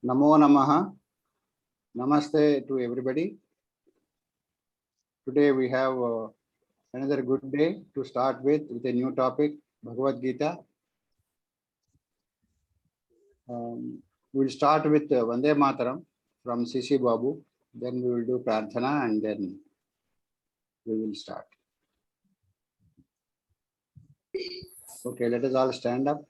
Namo Namaha. Namaste to everybody. Today we have another good day to start with a new topic, Bhagavad-Gita. We'll start with Vande Mataram from CC Babu. Then we will do Prarthana and then we will start. Okay, let us all stand up.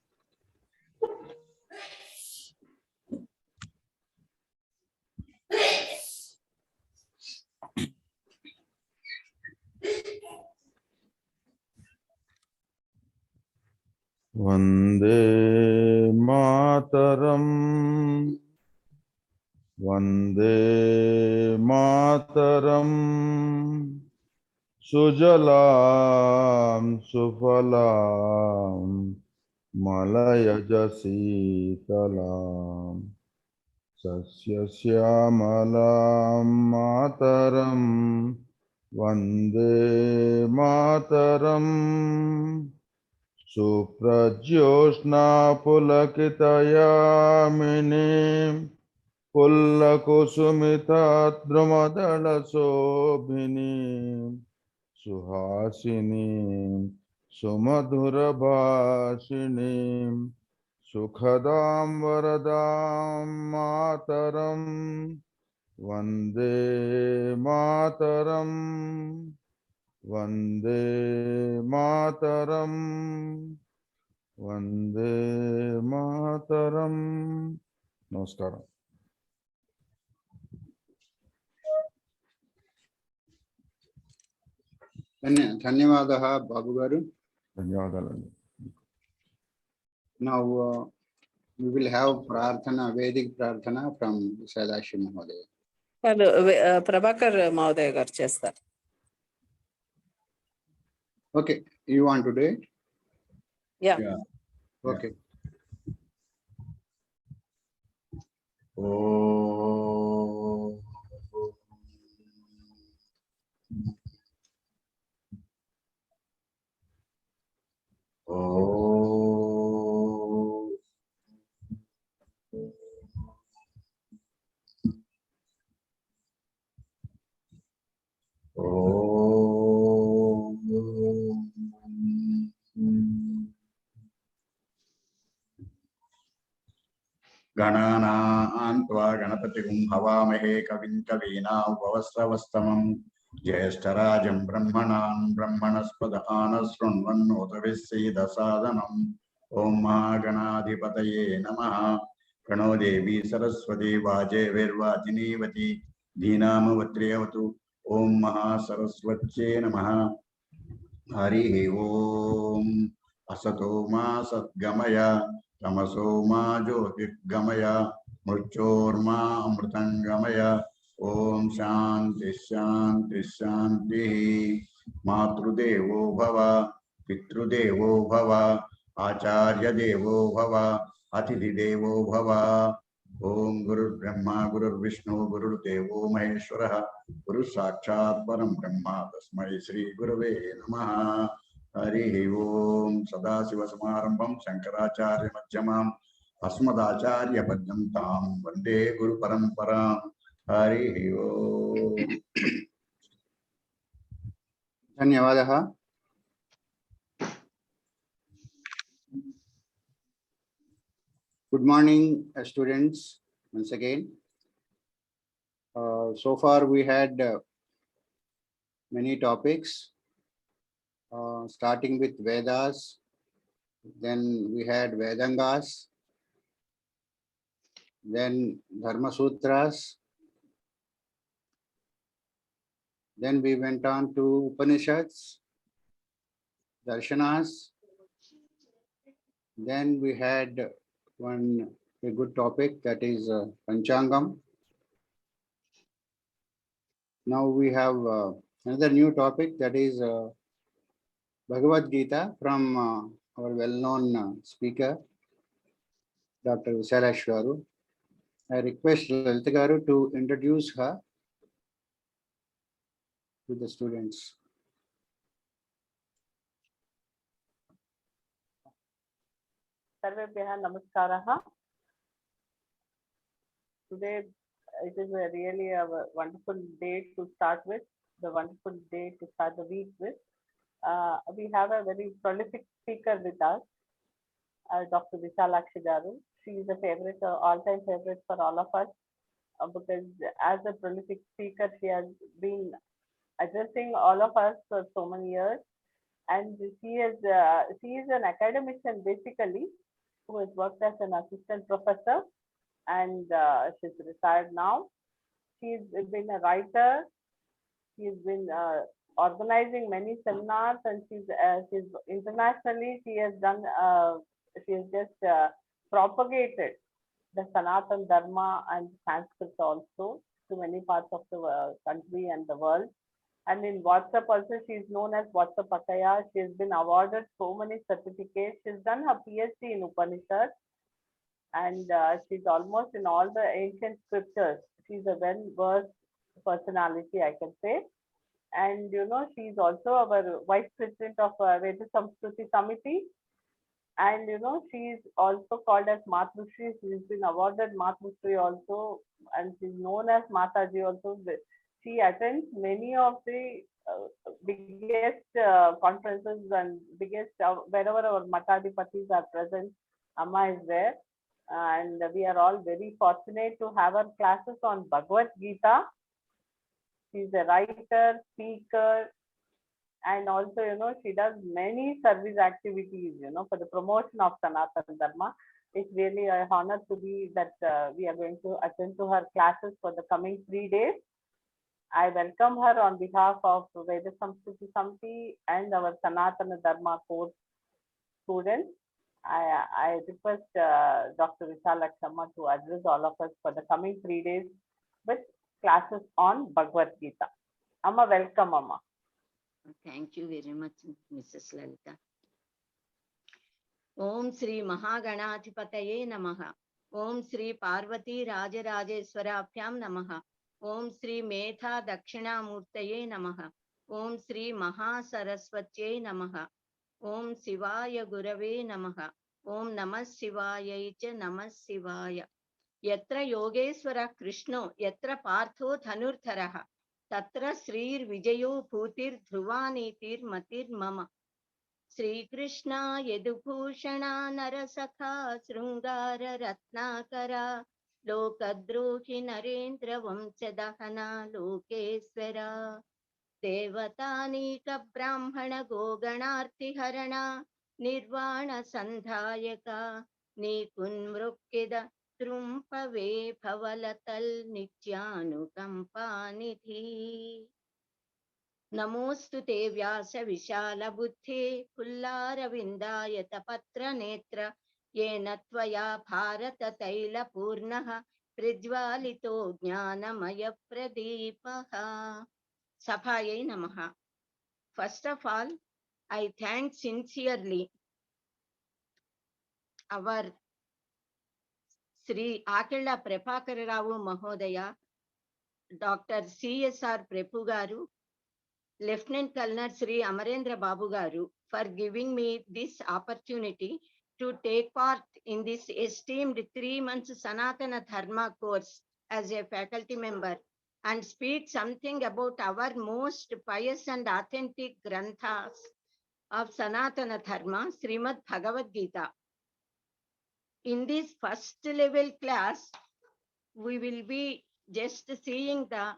Vande Mataram, Vande Mataram, Sujalam Sufalam, Malayajasitalam, Sasyashyamalam Mataram, Vande Mataram. Suprajyosna pulakitayamini pullakusumita drumadala sobhini suhasini sumadhura bhashini sukhadam varadam mataram vande mataram Vande Mataram, Vande Mataram. Namaskaram. Dhanyavadaha Babu Garu. Dhanyavadalu. Now we will have Prarthana, Vedic Prarthana from Visalakshi Mahodaya. Prabhakar Mahodaya garu chestar. Okay, you want to do it? Yeah. Okay. Oh. Oh. Oh. Ganana Antva Ganapatikum Havamahe Kavin Kavina Vavasravastamam Jyeshtarajam Brahmanan Brahmanaspada Anasrunvan Otavissida Sadhanam Om Mahaganadhipataye Namaha Prano Devi Saraswati Vaje Virvatinivati Dhinamavatryavatu Om Mahasaraswatye Namaha Harihi Om Asato Ma Satgamaya Tamaso Ma Jyotirgamaya Murchorma Amritangamaya Om Shanti Shanti Shanti Matrudevo Bhava Pitrudevo Bhava Acharya Devo Bhava Atithi Devo Bhava Om Guru Brahma Guru Vishnu Guru Devo Maheshwara Guru Sakshat Param Brahma Tasmai Sri Gurave Namaha Harihi Om Sadasiva Samarambam Shankaracharya Madhyamam Asmadacharya Padyantam Vande Guru Paramparam Harihi Om. Dhanyavadaha. Good morning, students, once again. So far we had many topics, starting with Vedas, then we had Vedangas, then Dharma Sutras, then we went on to Upanishads, Darshanas, then we had a good topic, that is Panchangam. Now we have another new topic, that is Bhagavad-Gita from our well-known speaker, Dr. Visalakshi. I request Lalita Garu to introduce her to the students. Sarvebhyah namaskaraha. today it is really a wonderful day to start with, the wonderful day to start the week with. We have a very prolific speaker with us, Dr. Visalakshi garu. She is a favorite, all-time favorite for all of us, because as a prolific speaker, she has been addressing all of us for so many years. And she is an academician basically, who has worked as an assistant professor, and she's retired now. She's been a writer. She's been organizing many seminars, and she's internationally. She has done. She has just propagated the Sanaatana Dharma and Sanskrit also to many parts of the country and the world. And in WhatsApp also, she is known as WhatsApp Akaya. She has been awarded so many certificates. She's done her PhD in Upanishad, and she's almost in all the ancient scriptures. She's a well-versed personality, I can say. And she's also our vice president of Veda Samskruti Samiti. And she's also called as Matrushri. She's been awarded Matrushri also, and she's known as Mataji also. She attends many of the biggest conferences and biggest wherever our Matadipatis are present. Amma is there, and we are all very fortunate to have her classes on Bhagavad-Gita. She's a writer, speaker, and also she does many service activities for the promotion of Sanaatana Dharma. It's really an honor to be that we are going to attend to her classes for the coming 3 days. I welcome her on behalf of Veda Samskruti Samiti and our Sanaatana Dharma course students. I request Dr. Visalakshi to address all of us for the coming 3 days with classes on Bhagavad-Gita. Amma, welcome, Amma. Thank you very much, Mrs. Lalita. Om Sri Mahaganadhipataye Namaha. Om Sri Parvati Rajarajeshwarabhyam Namaha. Om Sri Metha Dakshinamurtaye Namaha. Om Sri Mahasaraswatye Namaha. Om Sivaya Gurave Namaha. Om Namah Sivaya Cha Namah Sivaya. Yatra Yogeshwara Krishno Yatra Partho Dhanurtharaha. Tatra Srir Vijayo Bhutir Dhruvanitir Matir Mama. Sri Krishna Yadubhushana Narasakha Srungara Ratnakara Lokadrohi Narendra Vamsadahana Lokeswara Devatanika Brahmana Goganarti Harana Nirvana Sandhayaka Nikun Trumpave Bhavalatal Nityanu Kampanidhi. Namostu te Vyasa Vishala Buddhe Pullara Vindayata Patra Netra Yena Tvaya Bharata Taila Purnaha Prijwalito Jnanamaya Pradipaha. Sabhaye Namaha. First of all, I thank sincerely our Sri Akilla Prabhakara Rao Mahodaya, Dr. C.S.R. Prabhu Garu, Lieutenant Colonel Sri Amarendra Babu Garu for giving me this opportunity to take part in this esteemed 3 months Sanaatana Dharma course as a faculty member and speak something about our most pious and authentic granthas of Sanaatana Dharma, Srimad Bhagavad-Gita. In this first level class, we will be just seeing the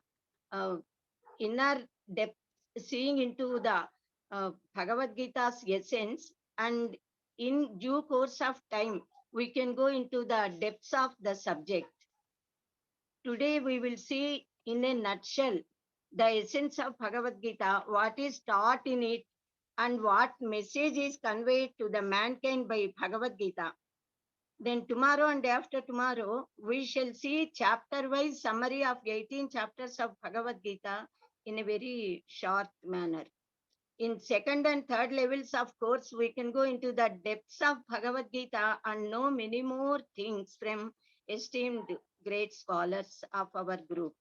inner depth, seeing into the Bhagavad-Gita's essence, and in due course of time, we can go into the depths of the subject. Today, we will see in a nutshell the essence of Bhagavad-Gita, what is taught in it, and what message is conveyed to the mankind by Bhagavad-Gita. Then tomorrow and after tomorrow, we shall see chapter-wise summary of 18 chapters of Bhagavad-Gita in a very short manner. In second and third levels, of course, we can go into the depths of Bhagavad-Gita and know many more things from esteemed great scholars of our group.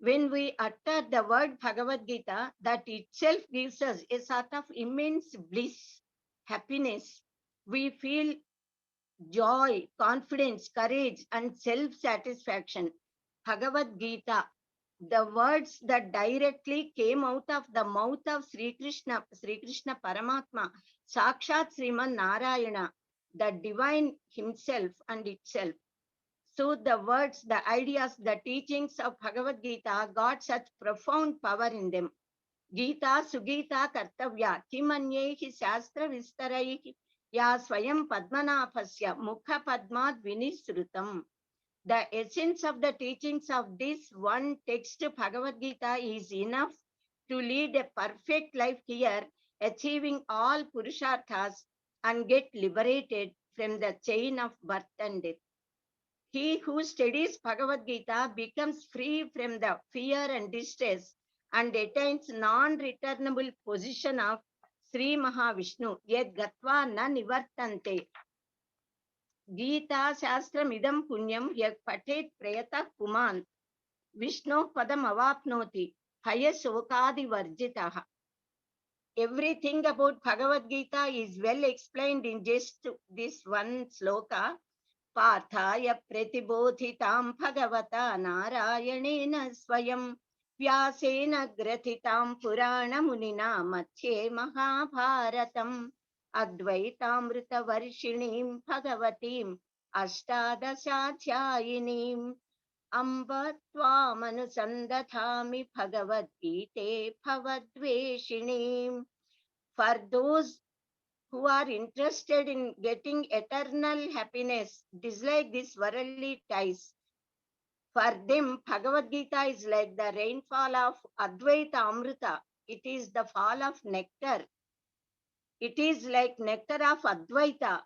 When we utter the word Bhagavad-Gita, that itself gives us a sort of immense bliss, happiness. We feel joy, confidence, courage, and self-satisfaction. Bhagavad-Gita, the words that directly came out of the mouth of Sri Krishna Paramatma, Sakshat Srimad Narayana, the divine himself and itself. So the words, the ideas, the teachings of Bhagavad-Gita got such profound power in them. Gita Sugita Kartavya Kimanyaihi Shastra Vistaraihi Ya Swayam Padmanabhasya Mukha Padmad Vinisrutam. The essence of the teachings of this one text Bhagavad-Gita is enough to lead a perfect life here, achieving all Purusharthas and get liberated from the chain of birth and death. He who studies Bhagavad-Gita becomes free from the fear and distress and attains non-returnable position of Sri Mahavishnu, yet gatva na nivartante. Gita Shastram idam punyam yak patet prayata puman. Vishnu padam avapnoti hayasokadi varjitaha. Everything about Bhagavad-Gita is well explained in just this one sloka. पार्थाय प्रतिबोधितां भगवता नारायणेन स्वयं व्यासेन ग्रथितां पुराणमुनिना मध्ये महाभारतम् अद्वैतामृतवर्षिणीं भगवतीम् अष्टादशाध्यायिनीम् अम्ब त्वामनुसन्दधामि भगवद्गीते भवद्वेषिणीम्. For those who are interested in getting eternal happiness, dislike these worldly ties. For them, Bhagavad Gita is like the rainfall of Advaita Amrita. It is the fall of nectar. It is like nectar of Advaita.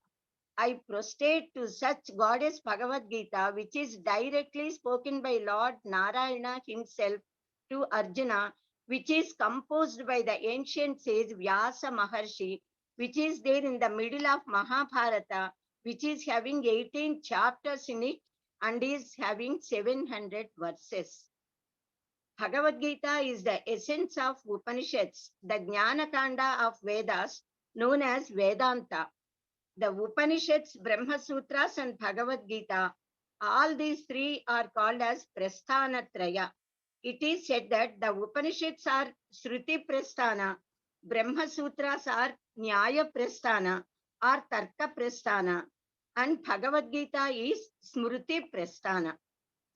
I prostrate to such goddess Bhagavad Gita, which is directly spoken by Lord Narayana himself to Arjuna, which is composed by the ancient sage Vyasa Maharshi, which is there in the middle of Mahabharata, which is having 18 chapters in it and is having 700 verses. Bhagavad Gita is the essence of Upanishads, the Jnana Kanda of Vedas, known as Vedanta. The Upanishads, Brahma Sutras, and Bhagavad Gita, all these three are called as Prasthanatraya. It is said that the Upanishads are Shruti Prasthana, Brahma Sutras are Nyaya Prasthana or Tarka Prasthana, and Bhagavad Gita is Smruti Prasthana.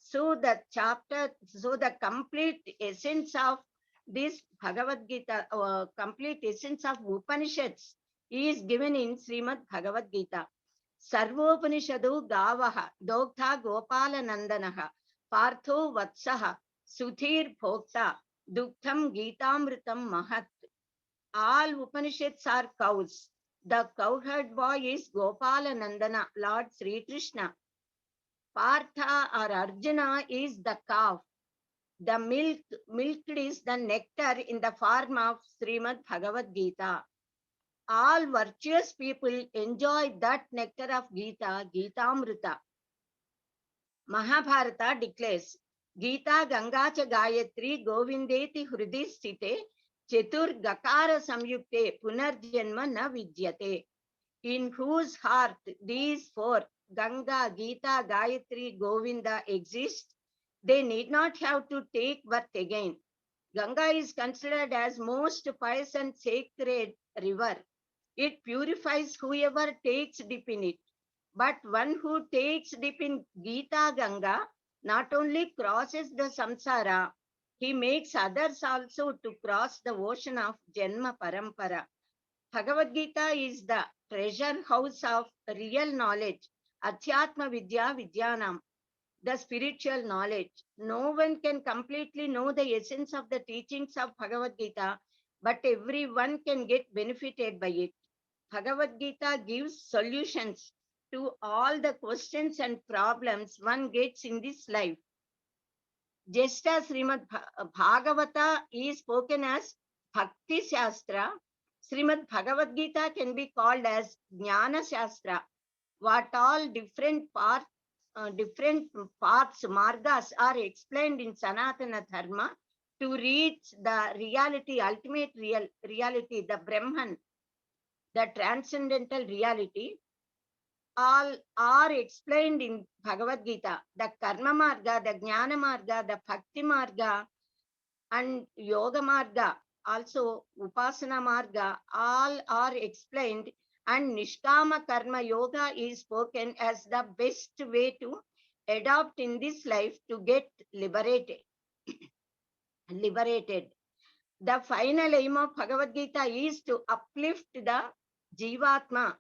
So the complete essence of this Bhagavad Gita, complete essence of Upanishads is given in Srimad Bhagavad Gita. Sarvopanishadu Gavaha Dogtha Gopala Nandanaha Partho Vatsaha Sudhir Bhokta Duktham Gitamritam Mahat. All Upanishads are cows. The cowherd boy is Gopala Nandana, Lord Sri Krishna. Partha or Arjuna is the calf. The milked is the nectar in the form of Srimad Bhagavad Gita. All virtuous people enjoy that nectar of Gita, Gitamrita. Mahabharata declares, Gita Ganga cha Gayatri Govindeti Hrudi Sthite Chetur Gakara Samyukte Punarjanma na Vidyate. In whose heart these four, Ganga, Gita, Gayatri, Govinda exist, they need not have to take birth again. Ganga is considered as most pious and sacred river. It purifies whoever takes dip in it. But one who takes dip in Gita Ganga not only crosses the samsara, he makes others also to cross the ocean of Janma Parampara. Bhagavad Gita is the treasure house of real knowledge, Adhyatma Vidya Vidyanam, the spiritual knowledge. No one can completely know the essence of the teachings of Bhagavad Gita, but everyone can get benefited by it. Bhagavad Gita gives solutions to all the questions and problems one gets in this life. Just as Srimad Bhagavata is spoken as Bhakti Shastra, Srimad Bhagavad Gita can be called as Jnana Shastra. What all different paths, margas are explained in Sanaatana Dharma to reach the reality, ultimate reality, the Brahman, the transcendental reality. all are explained in Bhagavad-Gita. The Karma Marga, the Jnana Marga, the Bhakti Marga, and Yoga Marga, also Upasana Marga, all are explained, and Nishkama Karma Yoga is spoken as the best way to adopt in this life to get liberated. The final aim of Bhagavad Gita is to uplift the Jivatma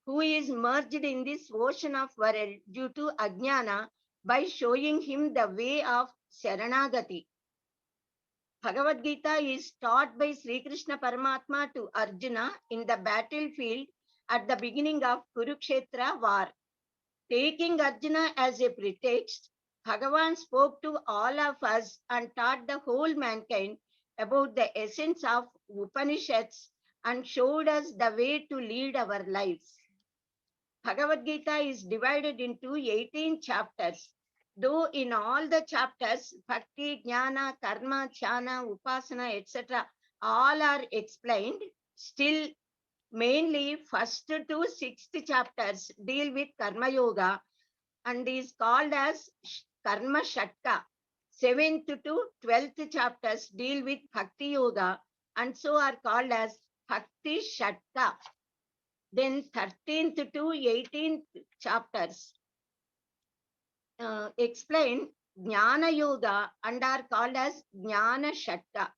who is merged in this ocean of world due to Ajnana by showing him the way of Sharanagati. Bhagavad Gita is taught by Sri Krishna Paramatma to Arjuna in the battlefield at the beginning of Kurukshetra war. Taking Arjuna as a pretext, Bhagavan spoke to all of us and taught the whole mankind about the essence of Upanishads and showed us the way to lead our lives. Bhagavad Gita is divided into 18 chapters. Though in all the chapters, Bhakti, Jnana, Karma, Jnana, Upasana, etc., all are explained, still mainly first to sixth chapters deal with Karma Yoga and is called as Karma Shatka. 7th to 12th chapters deal with Bhakti Yoga and so are called as Bhakti Shatka. Then 13th to 18th chapters explain Jnana Yoga and are called as Jnana Shatka.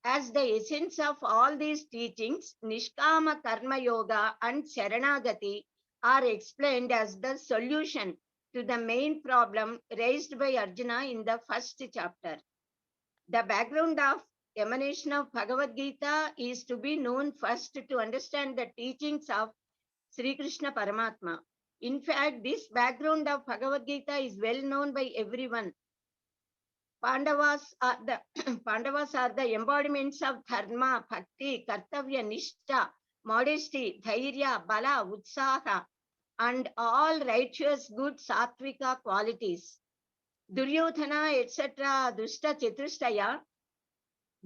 As the essence of all these teachings, Nishkama Karma Yoga and Sharanagati are explained as the solution to the main problem raised by Arjuna in the first chapter. The background of emanation of Bhagavad Gita is to be known first to understand the teachings of Sri Krishna Paramatma. In fact, this background of Bhagavad Gita is well known by everyone. Pandavas are the embodiments of Dharma, Bhakti, Kartavya, Nishtha, modesty, Dhairya, Bala, Utsaha, and all righteous, good, Sattvika qualities. Duryodhana, etc., Dushta Chatushtaya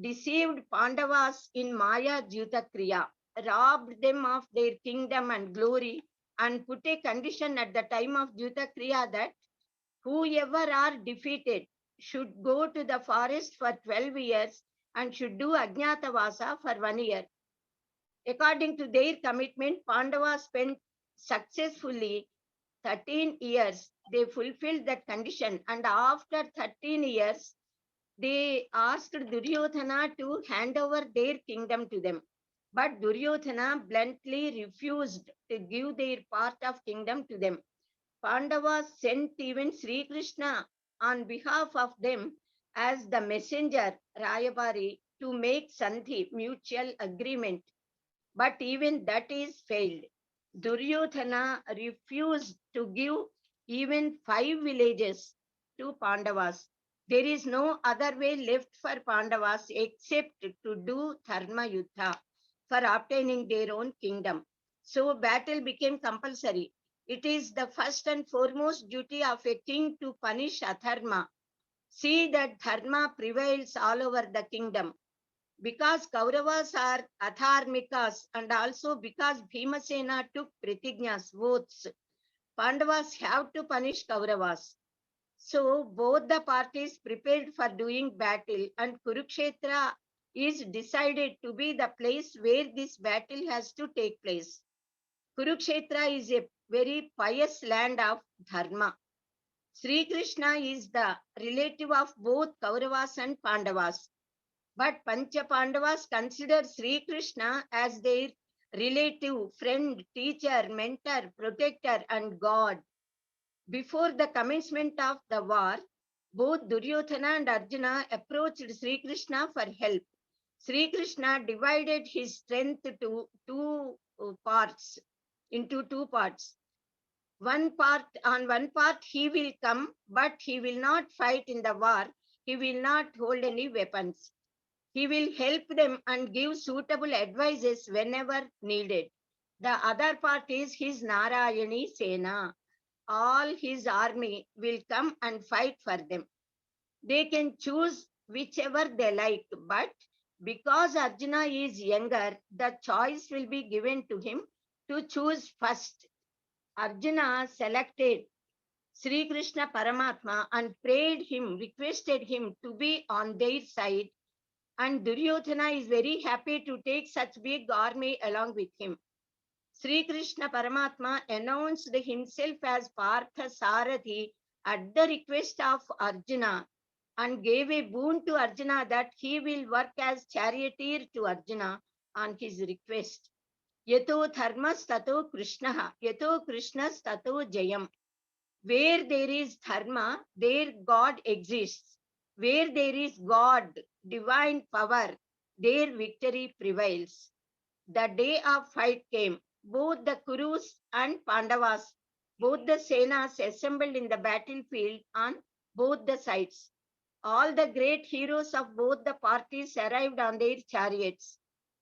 deceived Pandavas in Maya Jyutakriya, robbed them of their kingdom and glory, and put a condition at the time of Jyutakriya that whoever are defeated should go to the forest for 12 years and should do Ajnatavasa for 1 year. According to their commitment, Pandavas spent successfully 13 years. They fulfilled that condition, and after 13 years, they asked Duryodhana to hand over their kingdom to them. But Duryodhana bluntly refused to give their part of kingdom to them. Pandavas sent even Sri Krishna on behalf of them as the messenger, Rayabari, to make Sandhi, mutual agreement. But even that is failed. Duryodhana refused to give even 5 villages to Pandavas. There is no other way left for Pandavas except to do Dharma Yuddha for obtaining their own kingdom. So battle became compulsory. It is the first and foremost duty of a king to punish adharma. See that dharma prevails all over the kingdom. Because Kauravas are adharmikas and also because Bhimasena took pratignas, votes, Pandavas have to punish Kauravas. So both the parties prepared for doing battle, and Kurukshetra is decided to be the place where this battle has to take place. Kurukshetra is a very pious land of Dharma. Sri Krishna is the relative of both Kauravas and Pandavas. But Pancha Pandavas consider Sri Krishna as their relative, friend, teacher, mentor, protector, and God. Before the commencement of the war, both Duryodhana and Arjuna approached Sri Krishna for help. Sri Krishna divided his strength into two parts. On one part he will come, but he will not fight in the war. He will not hold any weapons. He will help them and give suitable advices whenever needed. The other part is his Narayani Sena. All his army will come and fight for them. They can choose whichever they like, but because Arjuna is younger, the choice will be given to him to choose first. Arjuna selected Sri Krishna Paramatma and prayed him, requested him to be on their side. And Duryodhana is very happy to take such big army along with him. Sri Krishna Paramatma announced himself as Partha Sarathi at the request of Arjuna and gave a boon to Arjuna that he will work as charioteer to Arjuna on his request. Yato dharmas tato Krishnaha, yato Krishnas tato jayam. Where there is dharma, there God exists. Where there is God, divine power, there victory prevails. The day of fight came. Both the Kurus and Pandavas, both the Senas assembled in the battlefield on both the sides. All the great heroes of both the parties arrived on their chariots.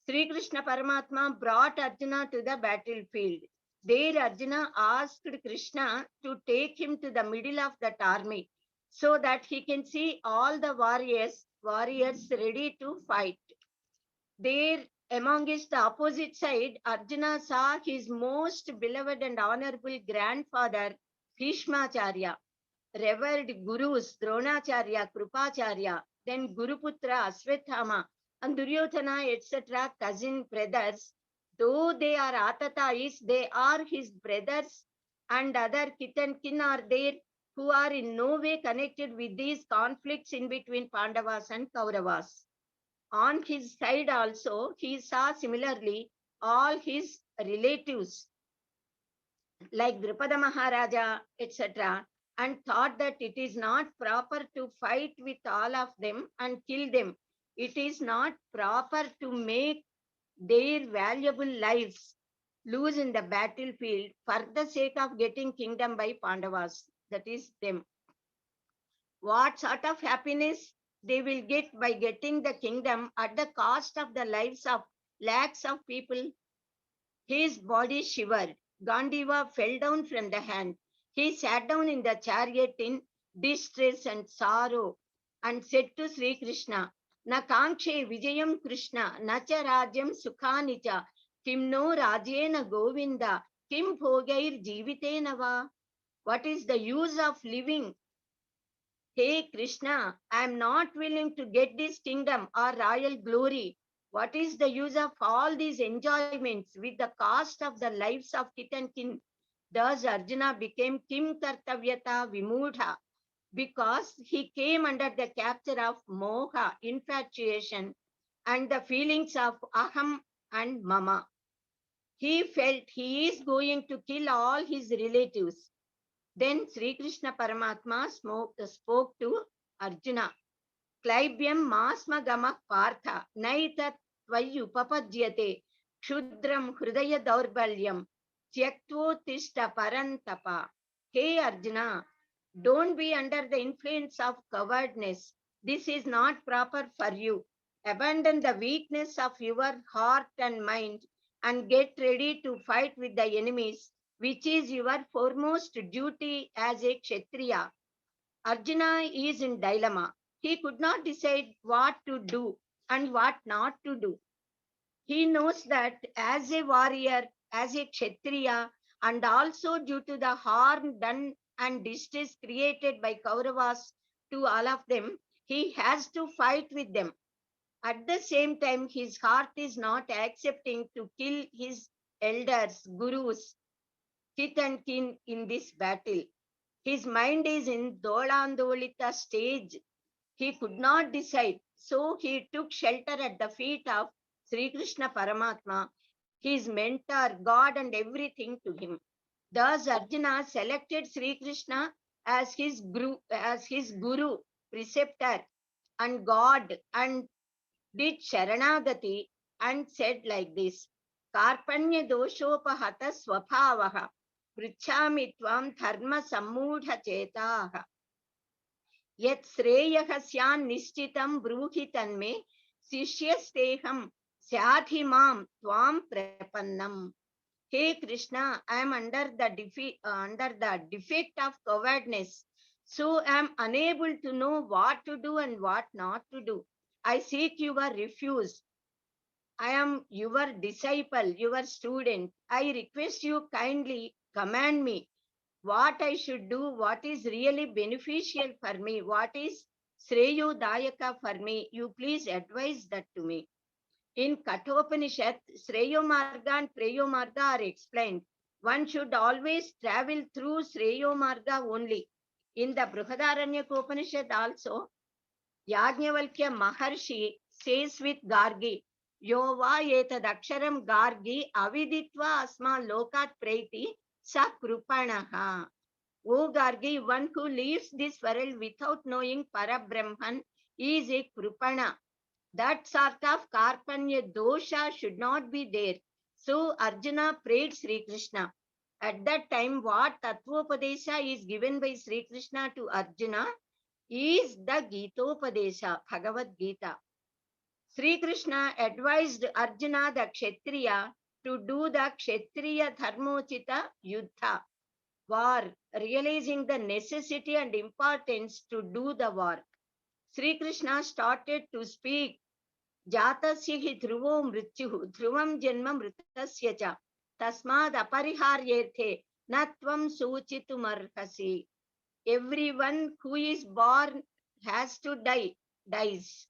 Sri Krishna Paramatma brought Arjuna to the battlefield. There Arjuna asked Krishna to take him to the middle of that army so that he can see all the warriors ready to fight. There amongst the opposite side, Arjuna saw his most beloved and honorable grandfather, Bhishmacharya, revered gurus, Dronacharya, Krupacharya, then Guruputra, Aswathama, and Duryodhana, etc., cousin brothers. Though they are Atatais, they are his brothers, and other kith and kin are there who are in no way connected with these conflicts in between Pandavas and Kauravas. On his side also, he saw similarly all his relatives like Drupada Maharaja, etc., and thought that it is not proper to fight with all of them and kill them. It is not proper to make their valuable lives lose in the battlefield for the sake of getting kingdom by Pandavas, that is them. What sort of happiness they will get by getting the kingdom at the cost of the lives of lakhs of people? His body shivered. Gandiva fell down from the hand. He sat down in the chariot in distress and sorrow and said to Sri Krishna, Na kankshe vijayam Krishna, na cha rajyam sukhani cha, kim no rajena govinda, kim bhogair jivitena va. What is the use of living? Hey Krishna, I am not willing to get this kingdom or royal glory. What is the use of all these enjoyments with the cost of the lives of kith and kin? Thus Arjuna became Kim Kartavyata Vimudha because he came under the capture of moha, infatuation, and the feelings of aham and mama. He felt he is going to kill all his relatives. Then Sri Krishna Paramatma spoke to Arjuna. Klaibyam masma gamak partha naita tvayupapadyate kshudram hridaya daurbalyam tyaktvo tishta parantapa. Hey Arjuna, don't be under the influence of cowardness. This is not proper for you. Abandon the weakness of your heart and mind and get ready to fight with the enemies, which is your foremost duty as a Kshatriya. Arjuna is in dilemma. He could not decide what to do and what not to do. He knows that as a warrior, as a Kshatriya, and also due to the harm done and distress created by Kauravas to all of them, he has to fight with them. At the same time, his heart is not accepting to kill his elders, gurus, kith and kin in this battle. His mind is in Dolandolita stage. He could not decide. So he took shelter at the feet of Sri Krishna Paramatma, his mentor, God, and everything to him. Thus Arjuna selected Sri Krishna as his guru, preceptor, and God, and did Sharanagati and said like this, Karpanya doshopahata swabhavaha, Prichami tvam dharma sammudha chetaha. Yet sreyah syan nishchitam bruhi tanme, sishyasteham syadhimam tvam prapannam. Hey Krishna, I am under the defect of cowardness, so I am unable to know what to do and what not to do. I seek your refuge. I am your disciple, your student. I request you kindly command me what I should do, what is really beneficial for me, what is Shreyodayaka for me. You please advise that to me. In Kathopanishad, Shreyomarga and Preyomarga are explained. One should always travel through Shreyomarga only. In the Brihadaranyaka Upanishad also, Yajnavalkya Maharshi says with Gargi, Yova etad aksharam Gargi aviditva asma lokat preiti sa krupanaha. O Gargi, one who leaves this world without knowing Parabrahman is a krupana. That sort of karpanya dosha should not be there. So Arjuna prayed Sri Krishna. At that time, what Tattvopadesha is given by Sri Krishna to Arjuna is the Gitopadesha, Bhagavad-Gita. Sri Krishna advised Arjuna the Kshatriya to do the Kshatriya Dharmochita Yuddha, war, realizing the necessity and importance to do the war. Sri Krishna started to speak, Jatasya hi dhruvo mrityuh, dhruvam janma mritasya cha, tasmad apariharyerthe, natvam suchitumarhasi. Everyone who is born has to die, dies.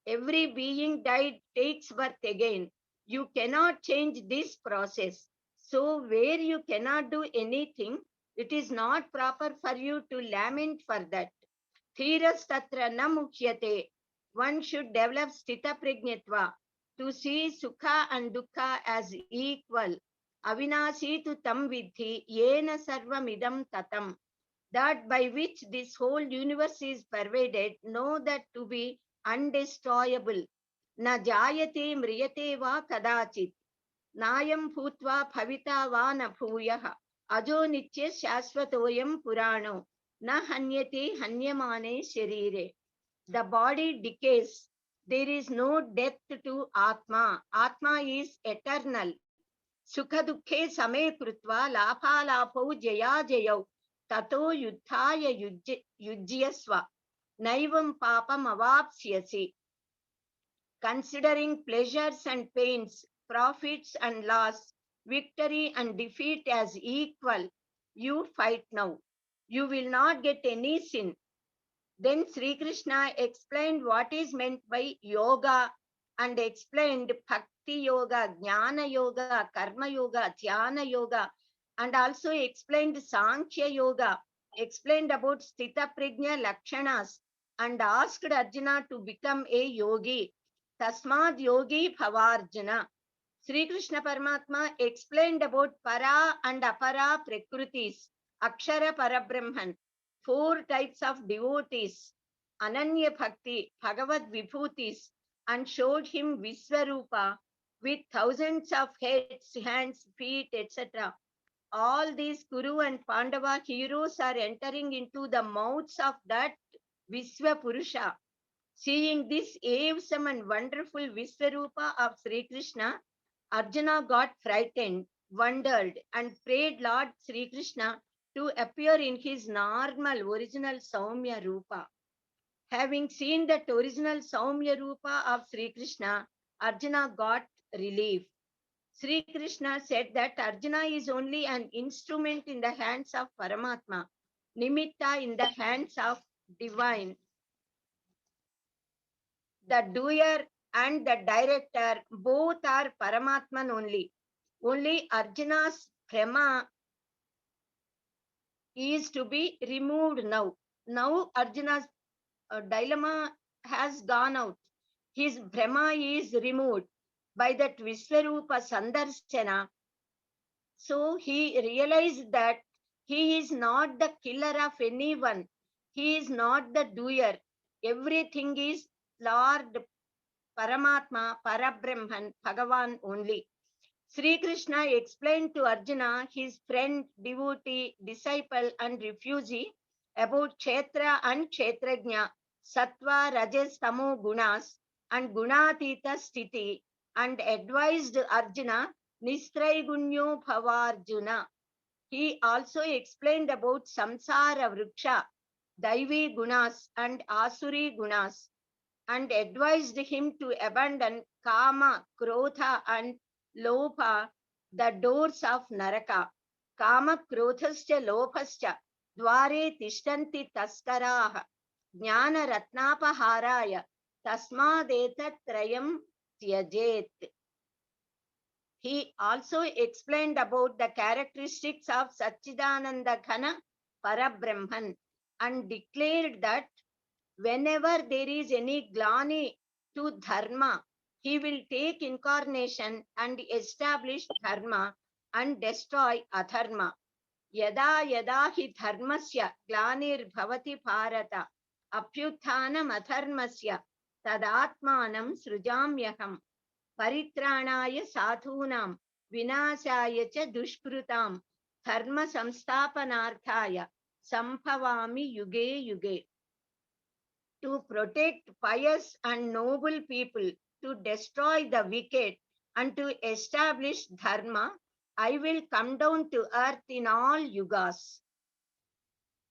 Every being died takes birth again. You cannot change this process. So where you cannot do anything, it is not proper for you to lament for that. Thiras tatra na mukhyate. One should develop sthita pragnatva to see sukha and dukkha as equal. Avinasi tu tam vidhi yena sarvam idam tatam. That by which this whole universe is pervaded, know that to be undestroyable. Na jayate mriyate va kadachit. Nayam bhutva bhavita va na bhuyah. Ajo nitya shashvatoyam purano. Na hanyate hanyamane sharire. The body decays. There is no death to Atma. Atma is eternal. Sukha dukhe same krutva lapha lapho jaya jayau. Tato yuddhaya yujyasva. Naivam papam avapsyasi. Considering pleasures and pains, profits and loss, victory and defeat as equal, you fight now. You will not get any sin. Then Sri Krishna explained what is meant by yoga and explained bhakti yoga, jnana yoga, karma yoga, dhyana yoga, and also explained Sankhya yoga, explained about Sthita Prajna Lakshanas, and asked Arjuna to become a yogi. Tasmad yogi bhavarjuna. Sri Krishna Paramatma explained about para and apara prakritis, akshara parabrahman, 4 types of devotees, Ananya Bhakti, Bhagavad Vibhutis, and showed him Viswarupa with thousands of heads, hands, feet, etc. All these Kuru and Pandava heroes are entering into the mouths of that Viswa Purusha. Seeing this awesome and wonderful Viswarupa of Sri Krishna, Arjuna got frightened, wondered, and prayed Lord Sri Krishna to appear in his normal original Saumya Rupa. Having seen that original Saumya Rupa of Sri Krishna, Arjuna got relief. Sri Krishna said that Arjuna is only an instrument in the hands of Paramatma, Nimitta in the hands of divine. The doer and the director both are Paramatman only. Only Arjuna's Brahma is to be removed now. Now Arjuna's dilemma has gone out. His Brahma is removed by that Viswarupa Sandarsana. So he realized that he is not the killer of anyone. He is not the doer. Everything is Lord Paramatma, Parabrahman, Bhagavan only. Sri Krishna explained to Arjuna, his friend, devotee, disciple, and refugee, about Kshetra and Kshetrajna, Sattva, Rajas, Tamo gunas, and Gunatita Sthiti, and advised Arjuna, Nistraigunyo Bhavarjuna. He also explained about Samsara Vriksha, Daivi gunas, and Asuri gunas, and advised him to abandon Kama, Krodha, and Lobha, the doors of Naraka. Kama krodhascha lobhascha dware tishtanti taskaraha jnana ratnapaharaya tasmadetat trayam tyajet. He also explained about the characteristics of Satchidananda Ghana Parabrahman and declared that whenever there is any glani to dharma, he will take incarnation and establish dharma and destroy adharma. Yada yada hi dharmasya glanir bhavati bharata apyuthanam adharmasya tadatmanam srujamyaham paritranaya sadhunam vinasaya cha dushkrutam dharma samsthapanarthaya sambhavami yuge yuge. To protect pious and noble people, to destroy the wicked, and to establish dharma, I will come down to earth in all yugas.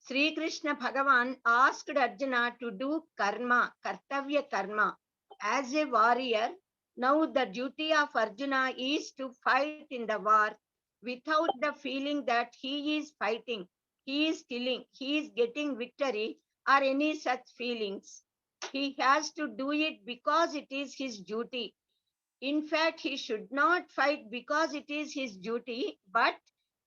Sri Krishna Bhagavan asked Arjuna to do karma, kartavya karma. As a warrior, now the duty of Arjuna is to fight in the war without the feeling that he is fighting, he is killing, he is getting victory, or any such feelings. He has to do it because it is his duty. In fact, he should not fight because it is his duty, but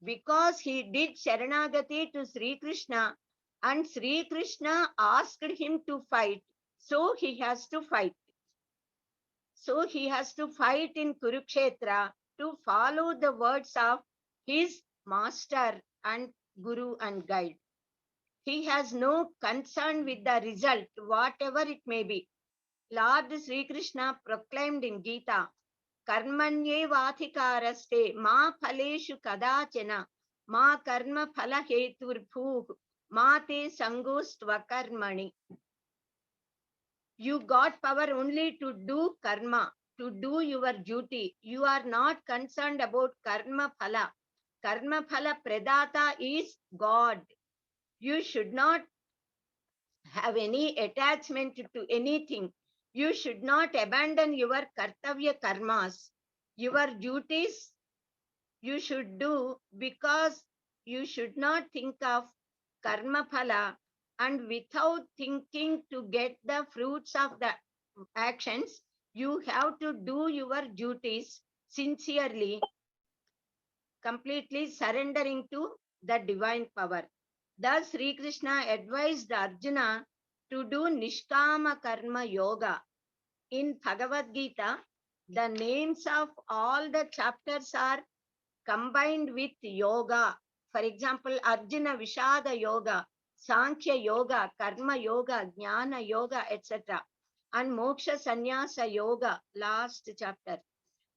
because he did Sharanagati to Sri Krishna and Sri Krishna asked him to fight, so he has to fight. So he has to fight in Kurukshetra to follow the words of his master and guru and guide. He has no concern with the result, whatever it may be. Lord Sri Krishna proclaimed in Gita, Karmanye vathikaraste ma phaleshu kadachana ma karma phala hetur bhuh ma te sangostva karmani. You got power only to do karma, to do your duty. You are not concerned about karma phala. Karma phala pradata is God. You should not have any attachment to anything. You should not abandon your kartavya karmas. Your duties you should do because you should not think of karma phala, and without thinking to get the fruits of the actions, you have to do your duties sincerely, completely surrendering to the divine power. Thus, Sri Krishna advised Arjuna to do Nishkama Karma Yoga. In Bhagavad-Gita, the names of all the chapters are combined with yoga. For example, Arjuna Vishada Yoga, Sankhya Yoga, Karma Yoga, Jnana Yoga, etc. And Moksha Sannyasa Yoga, last chapter.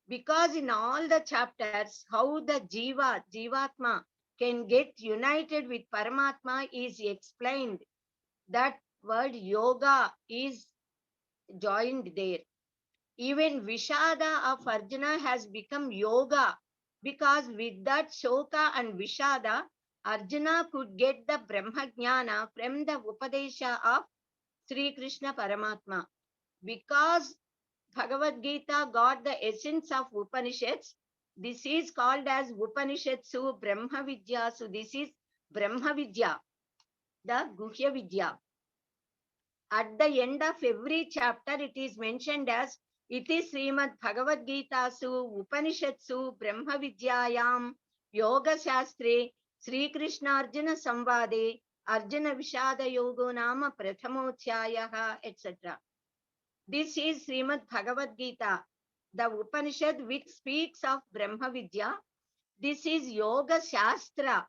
Because in all the chapters, how the Jivatma can get united with Paramatma is explained. That word yoga is joined there. Even Vishada of Arjuna has become yoga, because with that Shoka and Vishada, Arjuna could get the Brahma Jnana from the Upadesha of Sri Krishna Paramatma. Because Bhagavad-Gita got the essence of Upanishads, this is called as Upanishadsu Brahma Vidya. So this is Brahma Vidya, the Guhya Vidya. At the end of every chapter, it is mentioned as Iti Srimad Bhagavad-Gita Su Upanishadsu Brahma Vidyayam Yoga Shastre Sri Krishna Arjuna Samvade Arjuna Vishada Yogo Nama Prathamotyayaha, etc. This is Srimad Bhagavad-Gita, the Upanishad which speaks of Brahma Vidya. This is Yoga Shastra,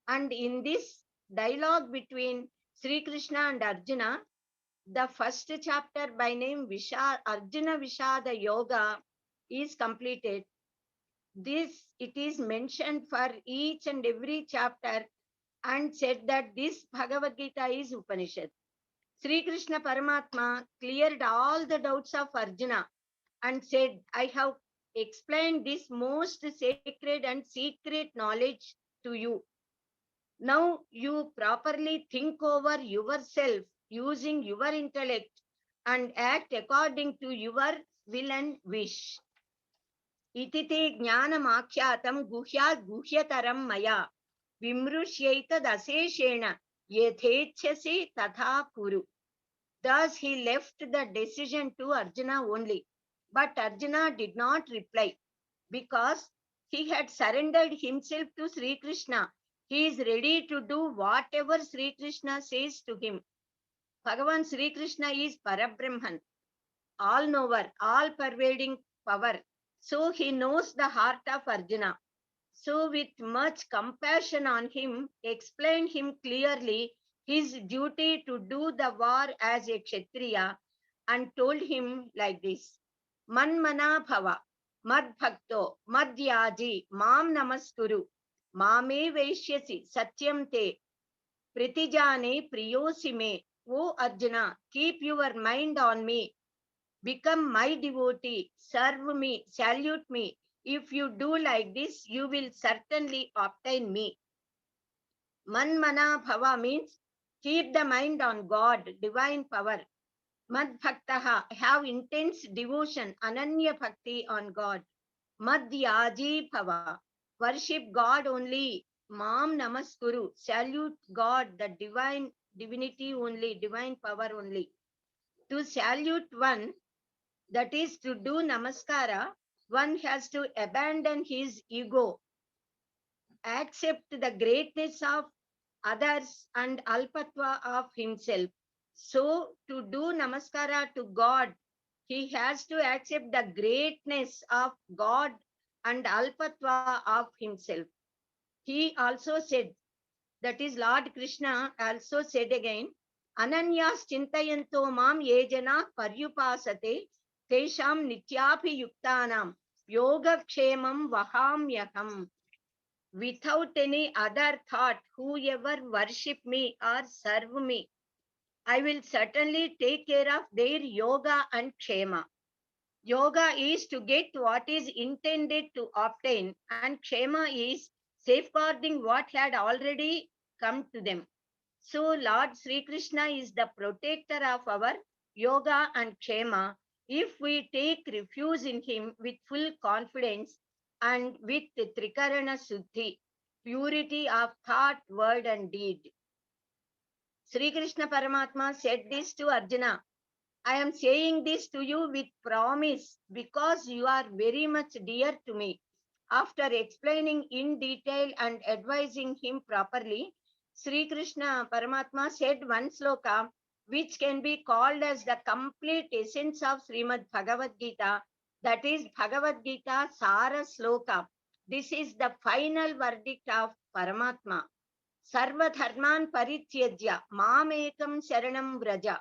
and in this dialogue between Sri Krishna and Arjuna, the first chapter by name Arjuna Vishada Yoga is completed. It is mentioned for each and every chapter and said that this Bhagavad Gita is Upanishad. Sri Krishna Paramatma cleared all the doubts of Arjuna and said, I have explained this most sacred and secret knowledge to you. Now you properly think over yourself using your intellect and act according to your will and wish. Itite jnanam akhyatam guhyat guhyataram maya. vimrushyaita daseshena yethechasi tatha kuru. Thus he left the decision to Arjuna only. But Arjuna did not reply because he had surrendered himself to Sri Krishna. He is ready to do whatever Sri Krishna says to him. Bhagavan Sri Krishna is Parabrahman, all knower, all pervading power. So he knows the heart of Arjuna. So with much compassion on him, explained him clearly his duty to do the war as a Kshatriya and told him like this: Manmana bhava, mad bhakto, mad yaji, mam namaskuru, mame vaishyasi, satyam te, pritijane priyosi me. O Arjuna, keep your mind on me. Become my devotee, serve me, salute me. If you do like this, you will certainly obtain me. Manmana bhava means keep the mind on God, divine power. Mad bhaktaha, have intense devotion, ananya bhakti on God. Mad yaji bhava, worship God only. Mam namaskuru, salute God, the divine divinity only, divine power only. To salute one, that is to do namaskara, one has to abandon his ego, accept the greatness of others and alpatva of himself. So to do namaskara to God, he has to accept the greatness of God and alpatva of himself. He also said, that is Lord Krishna also said again, Ananyas chintayanto mam yejana paryupasate tesham nityabhi yuktanam yoga kshemam vahamyaham. Without any other thought, whoever worship me or serve me, I will certainly take care of their yoga and kshema. Yoga is to get what is intended to obtain, and kshema is safeguarding what had already come to them. So Lord Sri Krishna is the protector of our yoga and kshema if we take refuge in him with full confidence and with trikarana suddhi, purity of thought, word and deed. Sri Krishna Paramatma said this to Arjuna. I am saying this to you with promise because you are very much dear to me. After explaining in detail and advising him properly, Sri Krishna Paramatma said one sloka which can be called as the complete essence of Srimad Bhagavad-Gita, that is Bhagavad-Gita Sara Sloka. This is the final verdict of Paramatma. Sarva dharman parityajya mamekam sharanam vraja.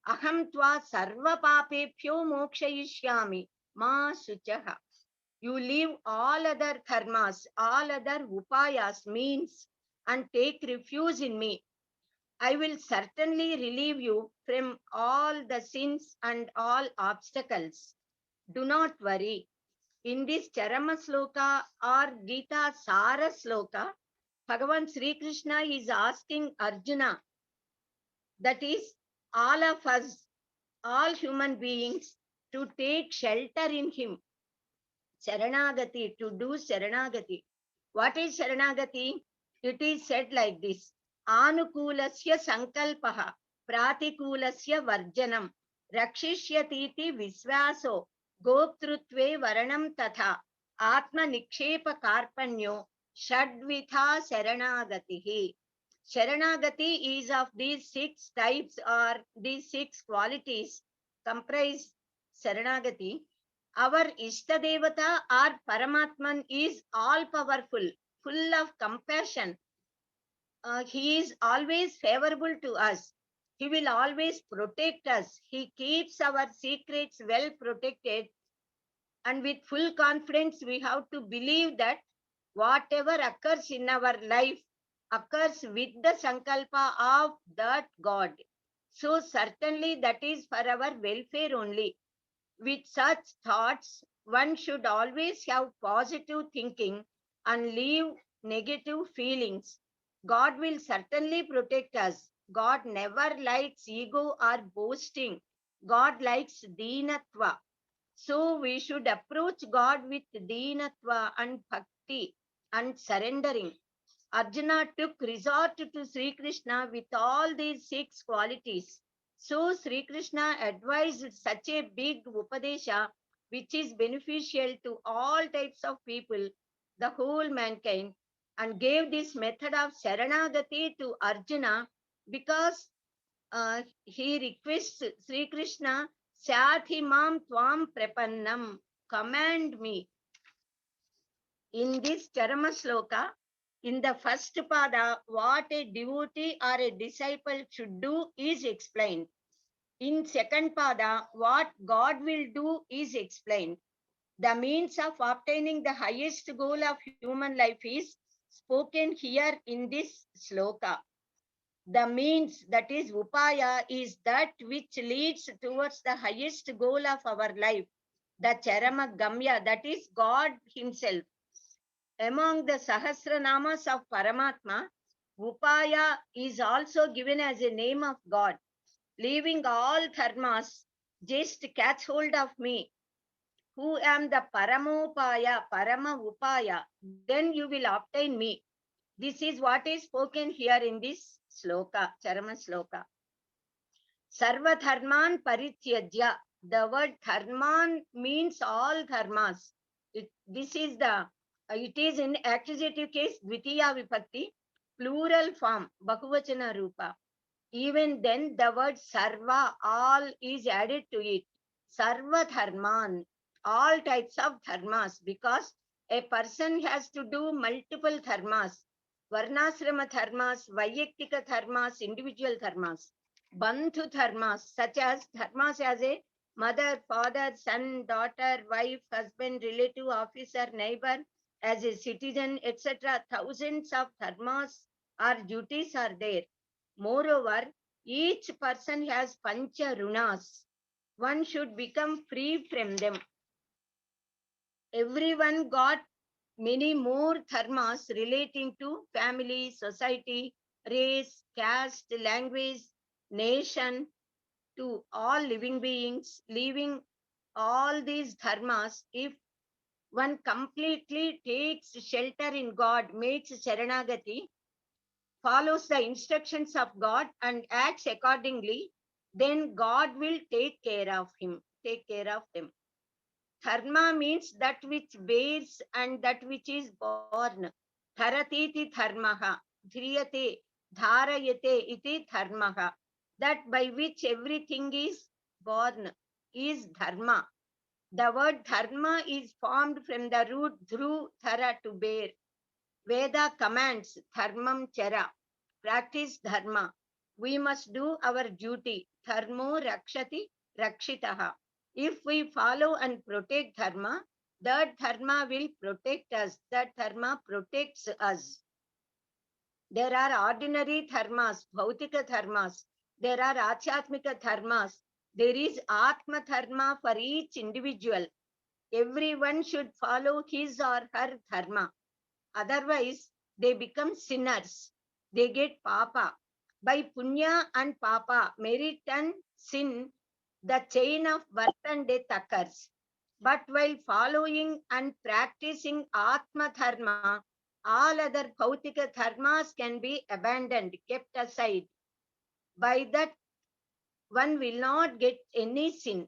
Aham tva sarva papebhyo mokshayishyami ma suchaha. You leave all other dharmas, all other upayas, means, and take refuge in me. I will certainly relieve you from all the sins and all obstacles. Do not worry. In this Charama Sloka or Gita Sara Sloka, Bhagavan Sri Krishna is asking Arjuna, that is, all of us, all human beings, to take shelter in him. Sharanagati, to do Sharanagati. What is Sharanagati? It is said like this: Anukulasya sankalpaha, pratikulasya varjanam, rakshishyatiti visvaso, goptrutve varanam tatha, atma nikshepa karpanyo, shadvitha Sharanagatihi. Sharanagati is of these 6 types or these 6 qualities comprise Sharanagati. Our Ishtadevata or Paramatman is all powerful, full of compassion. He is always favorable to us. He will always protect us. He keeps our secrets well protected. And with full confidence, we have to believe that whatever occurs in our life occurs with the sankalpa of that God. So certainly that is for our welfare only. With such thoughts, one should always have positive thinking and leave negative feelings. God will certainly protect us. God never likes ego or boasting. God likes deenatva. So we should approach God with deenatva and bhakti and surrendering. Arjuna took resort to Sri Krishna with all these 6 qualities. So Sri Krishna advised such a big Upadesha, which is beneficial to all types of people, the whole mankind, and gave this method of Sharanagati to Arjuna because he requests Sri Krishna, Sathimam Tvam Prapannam, command me. In this Charama Sloka, in the first pada, what a devotee or a disciple should do is explained. In second pada, what God will do is explained. The means of obtaining the highest goal of human life is spoken here in this sloka. The means, that is upaya, is that which leads towards the highest goal of our life, the Charama Gamya, that is God Himself. Among the Sahasranamas of Paramatma, Upaya is also given as a name of God. Leaving all dharmas, just catch hold of me, who am the Paramopaya, Parama Upaya, then you will obtain me. This is what is spoken here in this sloka, Charama sloka. Sarva dharman parityajya. The word dharman means all dharmas. This is the, it is in accusative case, dvitiya vibhakti, plural form, bahuvachana rupa. Even then the word sarva, all, is added to it. Sarva dharman, all types of dharmas, because a person has to do multiple dharmas. Varnasrama dharmas, Vayaktika dharmas, individual dharmas. Bandhu dharmas, such as dharmas as a mother, father, son, daughter, wife, husband, relative, officer, neighbor, as a citizen, etc. Thousands of dharmas or duties are there. Moreover, each person has pancha runas. One should become free from them. Everyone got many more dharmas relating to family, society, race, caste, language, nation, to all living beings. Leaving all these dharmas, if one completely takes shelter in God, makes Sharanagati, follows the instructions of God and acts accordingly, then God will take care of them. Dharma means that which bears and that which is born. Dharatiti dharmaha, dhriyate, dharayate iti dharmaha. That by which everything is born is dharma. The word dharma is formed from the root dhru, thara, to bear. Veda commands dharmam chara, practice dharma. We must do our duty. Dharmo rakshati rakshitaha. If we follow and protect dharma, that dharma will protect us. That dharma protects us. There are ordinary dharmas, bhautika dharmas. There are achyatmika dharmas. There is atma dharma for each individual. Everyone should follow his or her dharma. Otherwise, they become sinners. They get papa. By punya and papa, merit and sin, the chain of birth and death occurs. But while following and practicing Atma Dharma, all other Bhautika Dharmas can be abandoned, kept aside. By that, one will not get any sin.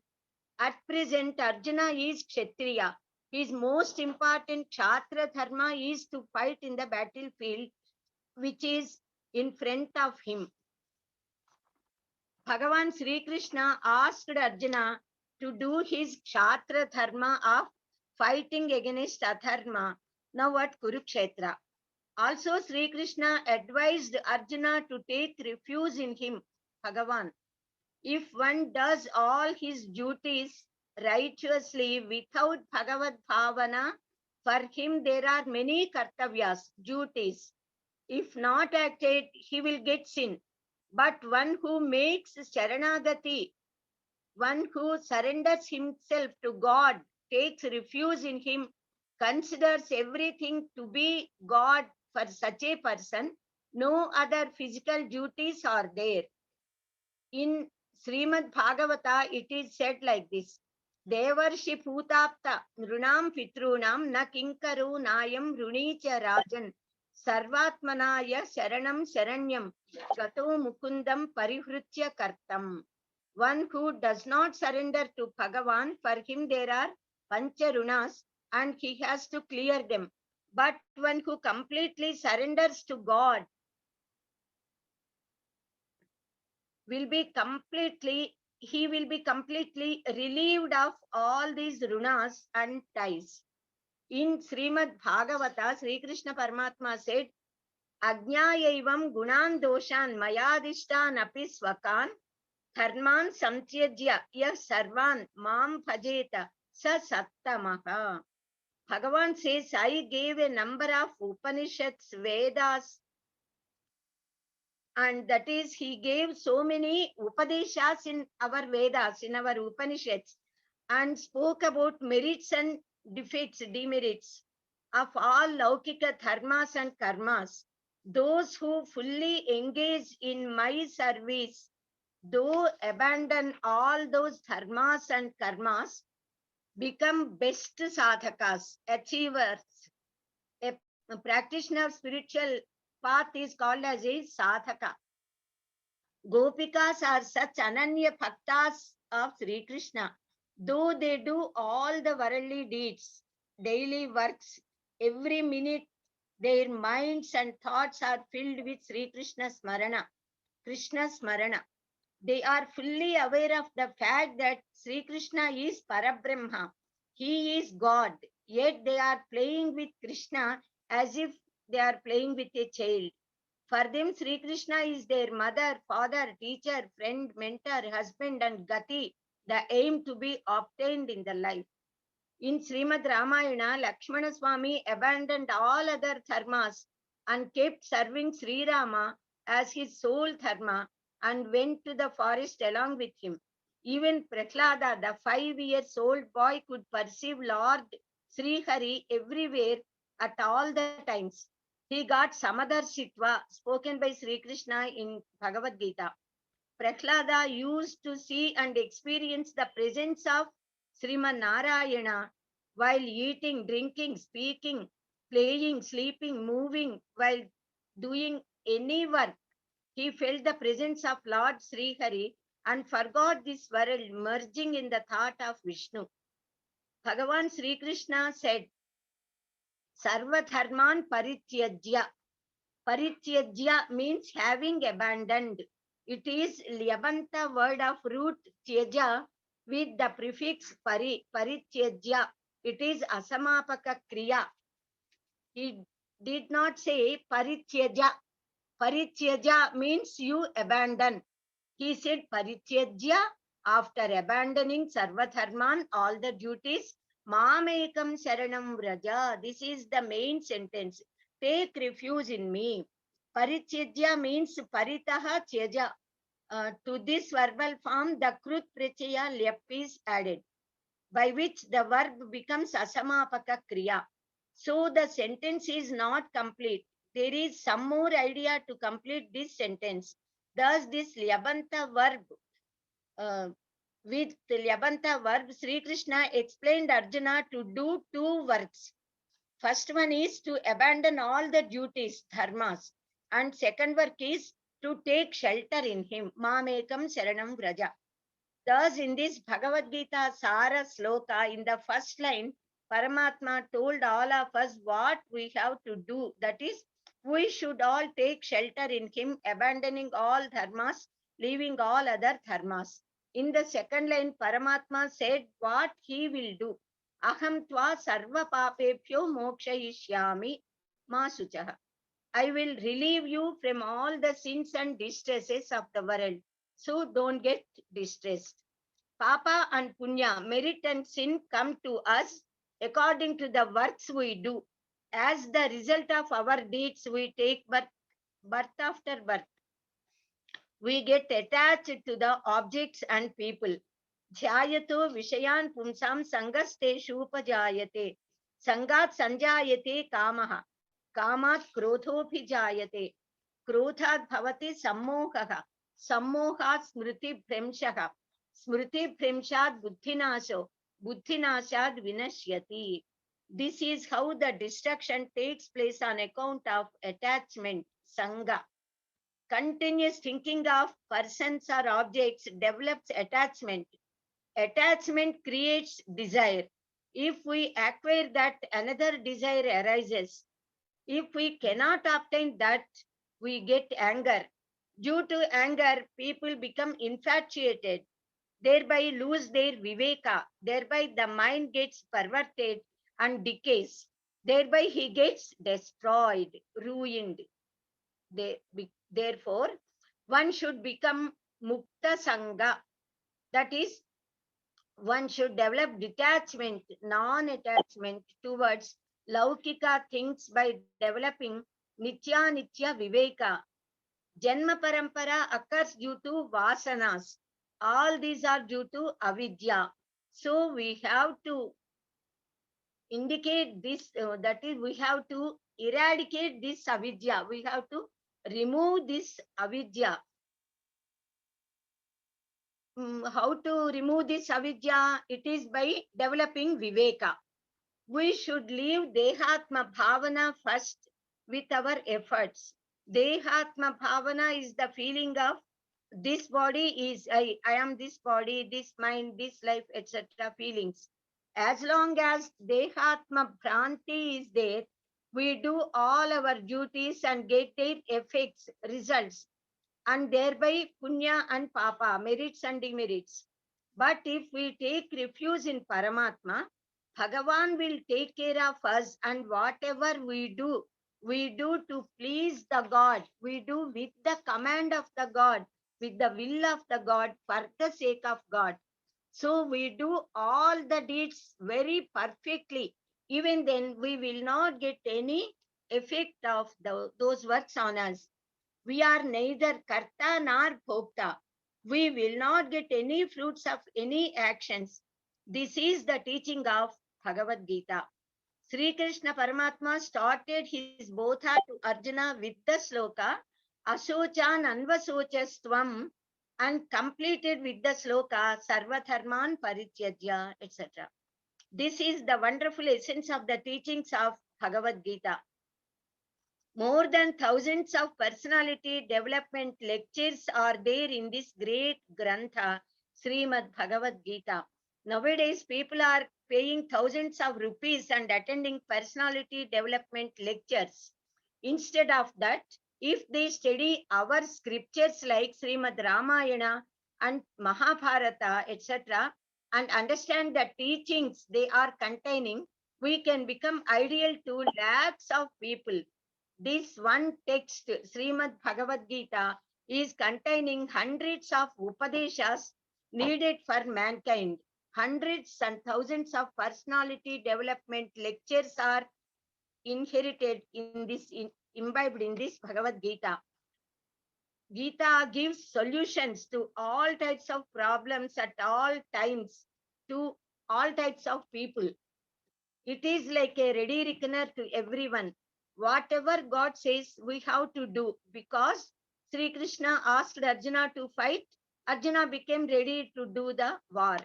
At present, Arjuna is Kshatriya. His most important Kshatriya Dharma is to fight in the battlefield, which is in front of him. Bhagavan Sri Krishna asked Arjuna to do his Kshatriya Dharma of fighting against Adharma, now at Kurukshetra. Also, Sri Krishna advised Arjuna to take refuge in him, Bhagavan. If one does all his duties righteously without Bhagavad Bhavana, for him there are many kartavyas, duties. If not acted, he will get sin. But one who makes Sharanagati, one who surrenders himself to God, takes refuge in him, considers everything to be God, for such a person, no other physical duties are there. In Srimad Bhagavata, it is said like this: Devarshi Putapta Nrunam Pitrunam Na Kinkaro Nayam Runicha Rajan Sarvatmanaya Sharanam Sharanyam Gato Mukundam Parihritya Kartam. One who does not surrender to Bhagavan, for him there are Pancharunas and he has to clear them. But one who completely surrenders to God will be completely relieved of all these runas and ties. In Srimad Bhagavata, Sri Krishna Paramatma said, Ajnayaivam gunan doshan mayadishtan api swakan dharman samtyajya yah sarvan mam bhajeta sa sattamaha. Bhagavan says, I gave a number of Upanishads, Vedas, and that is, he gave so many Upadeshas in our Vedas, in our Upanishads, and spoke about merits and defects, demerits of all Laukika dharmas and karmas. Those who fully engage in my service, though abandon all those dharmas and karmas, become best sadhakas, achievers. A practitioner of spiritual path is called as a sadhaka. Gopikas are such ananya bhaktas of Sri Krishna. Though they do all the worldly deeds, daily works, every minute their minds and thoughts are filled with Sri Krishna Smarana, Krishna Smarana. They are fully aware of the fact that Sri Krishna is Parabrahma. He is God. Yet they are playing with Krishna as if they are playing with a child. For them, Sri Krishna is their mother, father, teacher, friend, mentor, husband, and gati, the aim to be obtained in the life. In Srimad Ramayana, Lakshmana Swami abandoned all other dharmas and kept serving Sri Rama as his sole dharma and went to the forest along with him. Even Prahlada, the 5-year-old boy, could perceive Lord Sri Hari everywhere at all the times. He got Samadarshitva, spoken by Sri Krishna in Bhagavad-Gita. Prahlada used to see and experience the presence of Sriman Narayana while eating, drinking, speaking, playing, sleeping, moving, while doing any work. He felt the presence of Lord Sri Hari and forgot this world, merging in the thought of Vishnu. Bhagavan Sri Krishna said, Sarva dharman parityajya. Parityajya means having abandoned. It is Lyabanta word of root tyaja with the prefix pari, parityajya. It is asamapaka kriya. He did not say parityaja. Parityaja means you abandon. He said parityajya after abandoning sarvadharman, all the duties. Mamekam sharanam vraja. This is the main sentence. Take refuge in me. Parityajya means paritaha tyaja. To this verbal form, the krut prachaya lep is added, by which the verb becomes asamapaka kriya. So the sentence is not complete. There is some more idea to complete this sentence. Thus, this Lyabanta verb, with Lyabanta verb, Sri Krishna explained Arjuna to do 2 works. First one is to abandon all the duties, dharmas. And second work is to take shelter in him. Mamekam sharanam vraja. Thus, in this Bhagavad-Gita Sara Sloka, in the first line, Paramatma told all of us what we have to do. That is, we should all take shelter in him, abandoning all dharmas, leaving all other dharmas. In the second line, Paramatma said what he will do. Aham tva sarva papebhyo mokshayishyami ma suchaha. I will relieve you from all the sins and distresses of the world. So don't get distressed. Papa and Punya, merit and sin, come to us according to the works we do. As the result of our deeds, we take birth after birth. We get attached to the objects and people. Dhyayato vishayan pumsam sangaste shupajayate. Sangat sanjayate kamaha. Kamat krodhophi jayate. Krodhat bhavati sammohaha. Sammohat smriti bhremshaha. Smriti bhremshat buddhinasho. Buddhinashad vinashyati. This is how the destruction takes place on account of attachment, sangha. Continuous thinking of persons or objects develops attachment. Attachment creates desire. If we acquire that, another desire arises. If we cannot obtain that, we get anger. Due to anger, people become infatuated, thereby lose their viveka. Thereby the mind gets perverted and decays. Thereby he gets destroyed, ruined. Therefore, one should become mukta sangha. That is, one should develop detachment, non-attachment towards laukika things by developing nitya viveka. Janma parampara occurs due to vasanas. All these are due to avidya. So we have to indicate this, that is, we have to eradicate this avidya. We have to remove this avidya. How to remove this avidya? It is by developing viveka. We should leave dehatma bhavana first with our efforts. Dehatma bhavana is the feeling of this body is I am this body, this mind, this life, etc. feelings. As long as dehatma bhranti is there, we do all our duties and get their effects, results, and thereby punya and papa, merits and demerits. But if we take refuge in Paramatma, Bhagavan will take care of us, and whatever we do to please the God. We do with the command of the God, with the will of the God, for the sake of God. So we do all the deeds very perfectly. Even then, we will not get any effect of those works on us. We are neither karta nor bhokta. We will not get any fruits of any actions. This is the teaching of Bhagavad-Gita. Sri Krishna Paramatma started his bodha to Arjuna with the sloka Asochan Anvasochastvam and completed with the sloka Sarvatharman Parityajya, etc. This is the wonderful essence of the teachings of Bhagavad-Gita. More than thousands of personality development lectures are there in this great Grantha, Srimad Bhagavad-Gita. Nowadays, people are paying thousands of rupees and attending personality development lectures. Instead of that, if they study our scriptures like Srimad Ramayana and Mahabharata, etc., and understand the teachings they are containing, we can become ideal to lakhs of people. This one text, Srimad Bhagavad-Gita, is containing hundreds of Upadeshas needed for mankind. Hundreds and thousands of personality development lectures are inherited in this, imbibed in this Bhagavad-Gita. Gita gives solutions to all types of problems at all times, to all types of people. It is like a ready reckoner to everyone. Whatever God says, we have to do, because Sri Krishna asked Arjuna to fight. Arjuna became ready to do the war.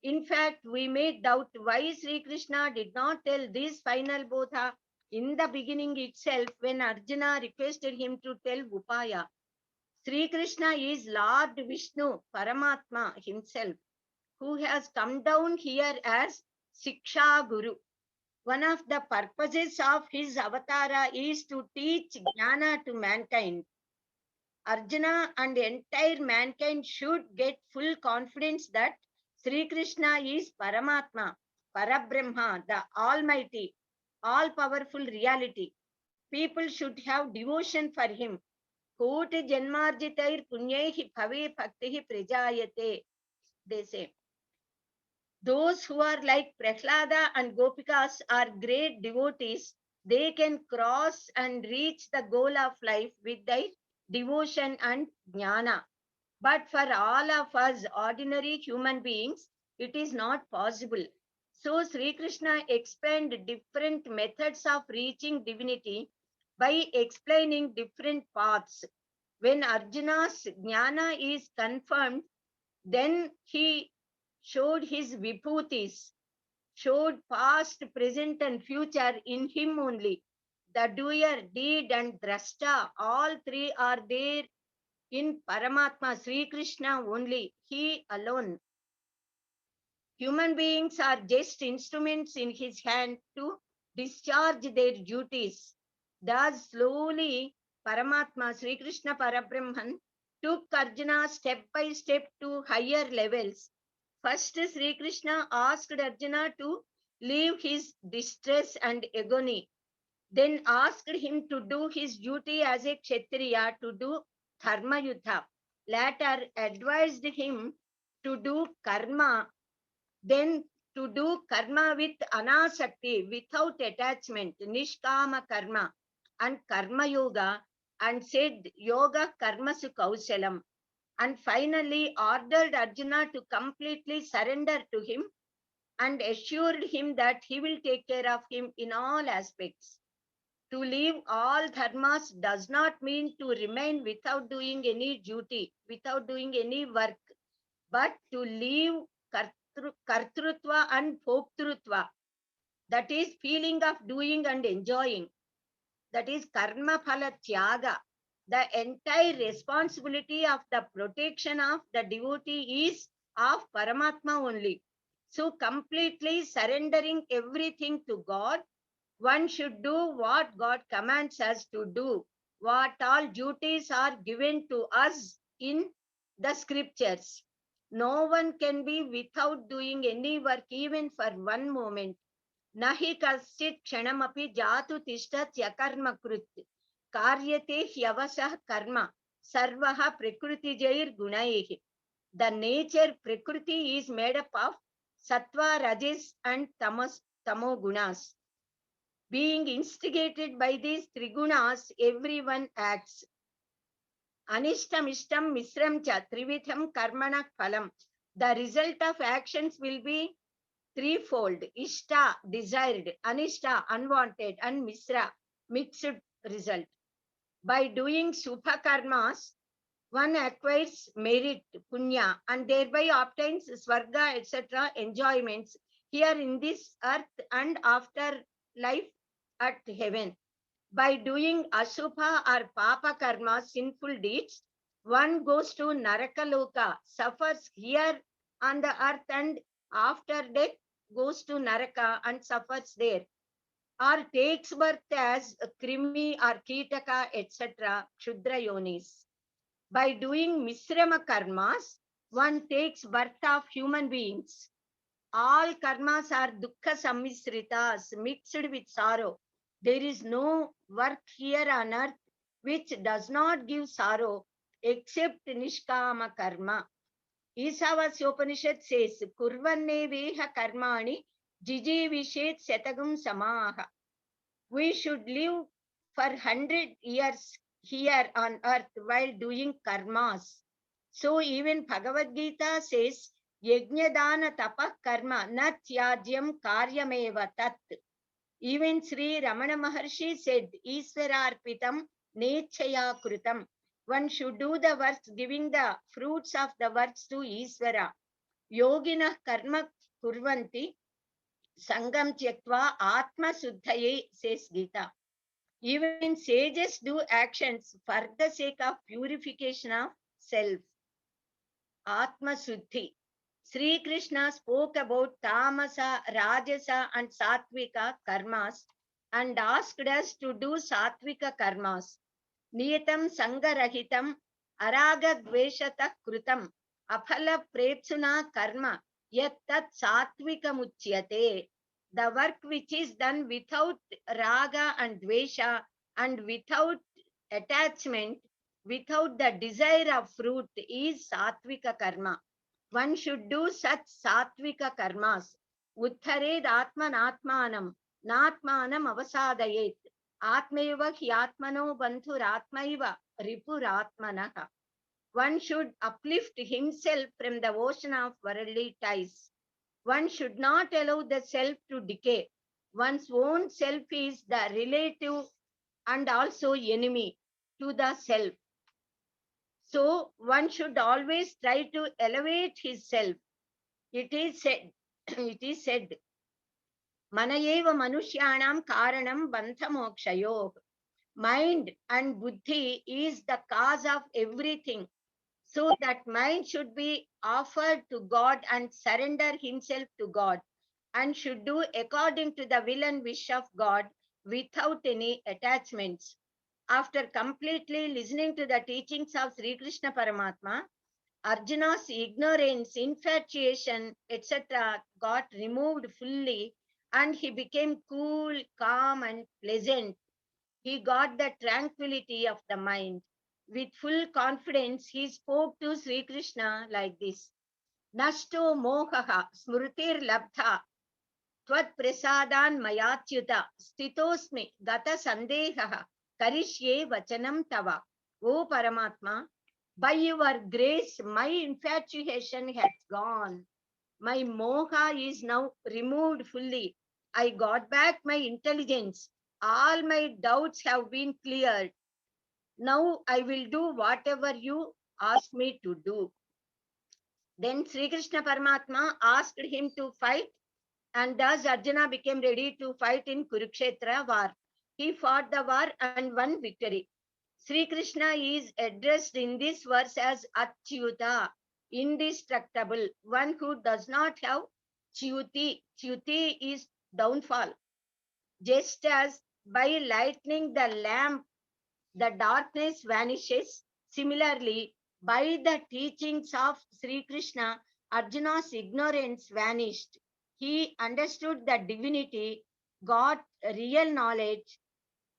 In fact, we may doubt why Sri Krishna did not tell this final bodha in the beginning itself when Arjuna requested him to tell Upaya. Sri Krishna is Lord Vishnu, Paramatma himself, who has come down here as Siksha Guru. One of the purposes of his avatara is to teach jnana to mankind. Arjuna and entire mankind should get full confidence that Sri Krishna is Paramatma, Parabrahma, the Almighty, all-powerful reality. People should have devotion for him. Koti janmarjitair punyehi bhave bhaktihi prajayate, they say. Those who are like Prahlada and Gopikas are great devotees. They can cross and reach the goal of life with their devotion and jnana. But for all of us ordinary human beings, it is not possible. So Sri Krishna explained different methods of reaching divinity by explaining different paths. When Arjuna's jnana is confirmed, then he showed his vibhutis, showed past, present, and future in him only. The doer, deed, and drashta, all three are there in Paramatma, Sri Krishna only, he alone. Human beings are just instruments in his hand to discharge their duties. Thus, slowly, Paramatma, Sri Krishna Parabrahman, took Arjuna step by step to higher levels. First, Sri Krishna asked Arjuna to leave his distress and agony. Then asked him to do his duty as a Kshatriya, to do Dharma Yuddha. Later advised him to do karma, then to do karma with anasakti, without attachment, nishkama karma, and karma yoga, and said yoga karmasu kausalam. And finally ordered Arjuna to completely surrender to him and assured him that he will take care of him in all aspects. To leave all dharmas does not mean to remain without doing any duty, without doing any work, but to leave kartrutva and bhoktrutva, that is feeling of doing and enjoying, that is karma phala tyaga. The entire responsibility of the protection of the devotee is of Paramatma only. So completely surrendering everything to God, one should do what God commands us to do, what all duties are given to us in the scriptures. No one can be without doing any work even for one moment. Nahi kaschit kshanamapi jatu tishtat yakarma krut. Karyate hyavasah karma. Sarvaha prakriti jair gunaihi. The nature prakriti is made up of sattva, rajas, and tamo gunas. Being instigated by these trigunas, everyone acts. Anishtam, ishtam, misram cha, trividham karmana phalam. The result of actions will be threefold. Ishta, desired; anishta, unwanted; and misra, mixed result. By doing subha karmas, one acquires merit, punya, and thereby obtains swarga, etc., enjoyments here in this earth and after life at heaven. By doing asubha or papa karma, sinful deeds, one goes to narakaloka, suffers here on the earth, and after death goes to naraka and suffers there, or takes birth as krimi or kitaka, etc., kshudra yonis. By doing misrama karmas, one takes birth of human beings. All karmas are dukkha sammisritas, mixed with sorrow. There is no work here on earth which does not give sorrow except nishkama karma. Isavasya Upanishad says, Kurvanne veha karmani jijivishet setagum samaha. We should live for 100 years here on earth while doing karmas. So even Bhagavad-Gita says, Yajnadana tapah karma na tyajyam karyameva tat. Even Sri Ramana Maharshi said, Iswararpitam nechaya krutam. One should do the works, giving the fruits of the works to Iswara. Yogina karma kurvanti sangam tyaktva atma suddhaye, says Gita. Even sages do actions for the sake of purification of self. Atma Suddhi. Sri Krishna spoke about tamasa, rajasa, and satvika karmas and asked us to do satvika karmas. Niyatam sangarahitam araga dveshata krutam aphala pretsuna karma yat tat satvika muchyate. The work which is done without raga and dvesha and without attachment, without the desire of fruit, is satvika karma. One should do such satvika karmas. Utthared atman atmanam, natmanam avasadayet. Atmeva hi atmano bandhur atmaiva ripuratmanaha. One should uplift himself from the ocean of worldly ties. One should not allow the self to decay. One's own self is the relative and also enemy to the self. So one should always try to elevate his self. It is said, Manayeva Manusyanam Karanam Bandhamokshayo. Mind and buddhi is the cause of everything. So that mind should be offered to God and surrender himself to God, and should do according to the will and wish of God without any attachments. After completely listening to the teachings of Sri Krishna Paramatma, Arjuna's ignorance, infatuation, etc. got removed fully, and he became cool, calm, and pleasant. He got the tranquility of the mind. With full confidence, he spoke to Sri Krishna like this. Nashto mohaha smrutir labdha tvat prasadan mayatyuta stitosmi gata sandehaha karishye vachanam tava. O Paramatma, by your grace, my infatuation has gone. My moha is now removed fully. I got back my intelligence. All my doubts have been cleared. Now I will do whatever you ask me to do. Then Sri Krishna Paramatma asked him to fight, and thus Arjuna became ready to fight in Kurukshetra war. He fought the war and won victory. Sri Krishna is addressed in this verse as Achyuta, indestructible, one who does not have Chyuti. Chyuti is downfall. Just as by lightening the lamp, the darkness vanishes, similarly, by the teachings of Sri Krishna, Arjuna's ignorance vanished. He understood the divinity, got real knowledge,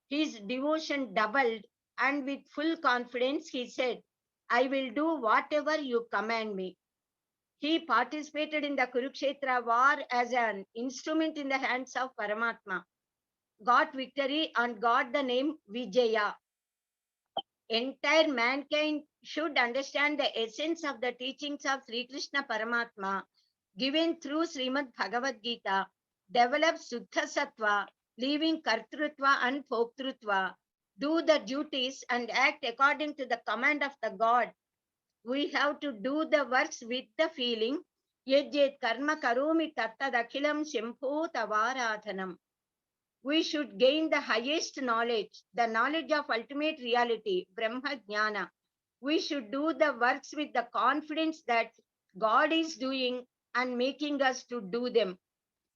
his devotion doubled, and with full confidence he said, I will do whatever you command me. He participated in the Kurukshetra war as an instrument in the hands of Paramatma, got victory, and got the name Vijaya. Entire mankind should understand the essence of the teachings of Sri Krishna Paramatma given through Srimad Bhagavad-Gita, develop Suddha Sattva, leaving Kartrutva and Bhoktrutva, do the duties and act according to the command of the God. We have to do the works with the feeling, Yajjet karma karomi tattadakhilam shambho tavaradhanam. We should gain the highest knowledge, the knowledge of ultimate reality, Brahma Jnana. We should do the works with the confidence that God is doing and making us to do them.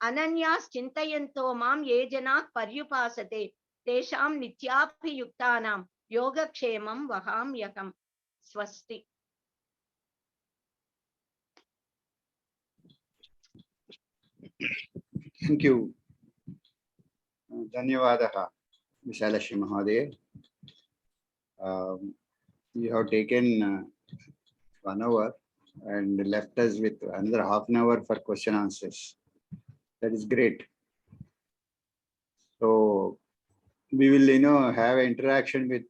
Ananyas chintayanto mam ye jana paryupasate tesham nityapi yuktanam yogakshemam vaham yakam. Swasti. Thank you. Dhanyavadaha, Visalakshi Mahodaya. You have taken 1 hour and left us with another half an hour for question answers. That is great. So we will, have interaction with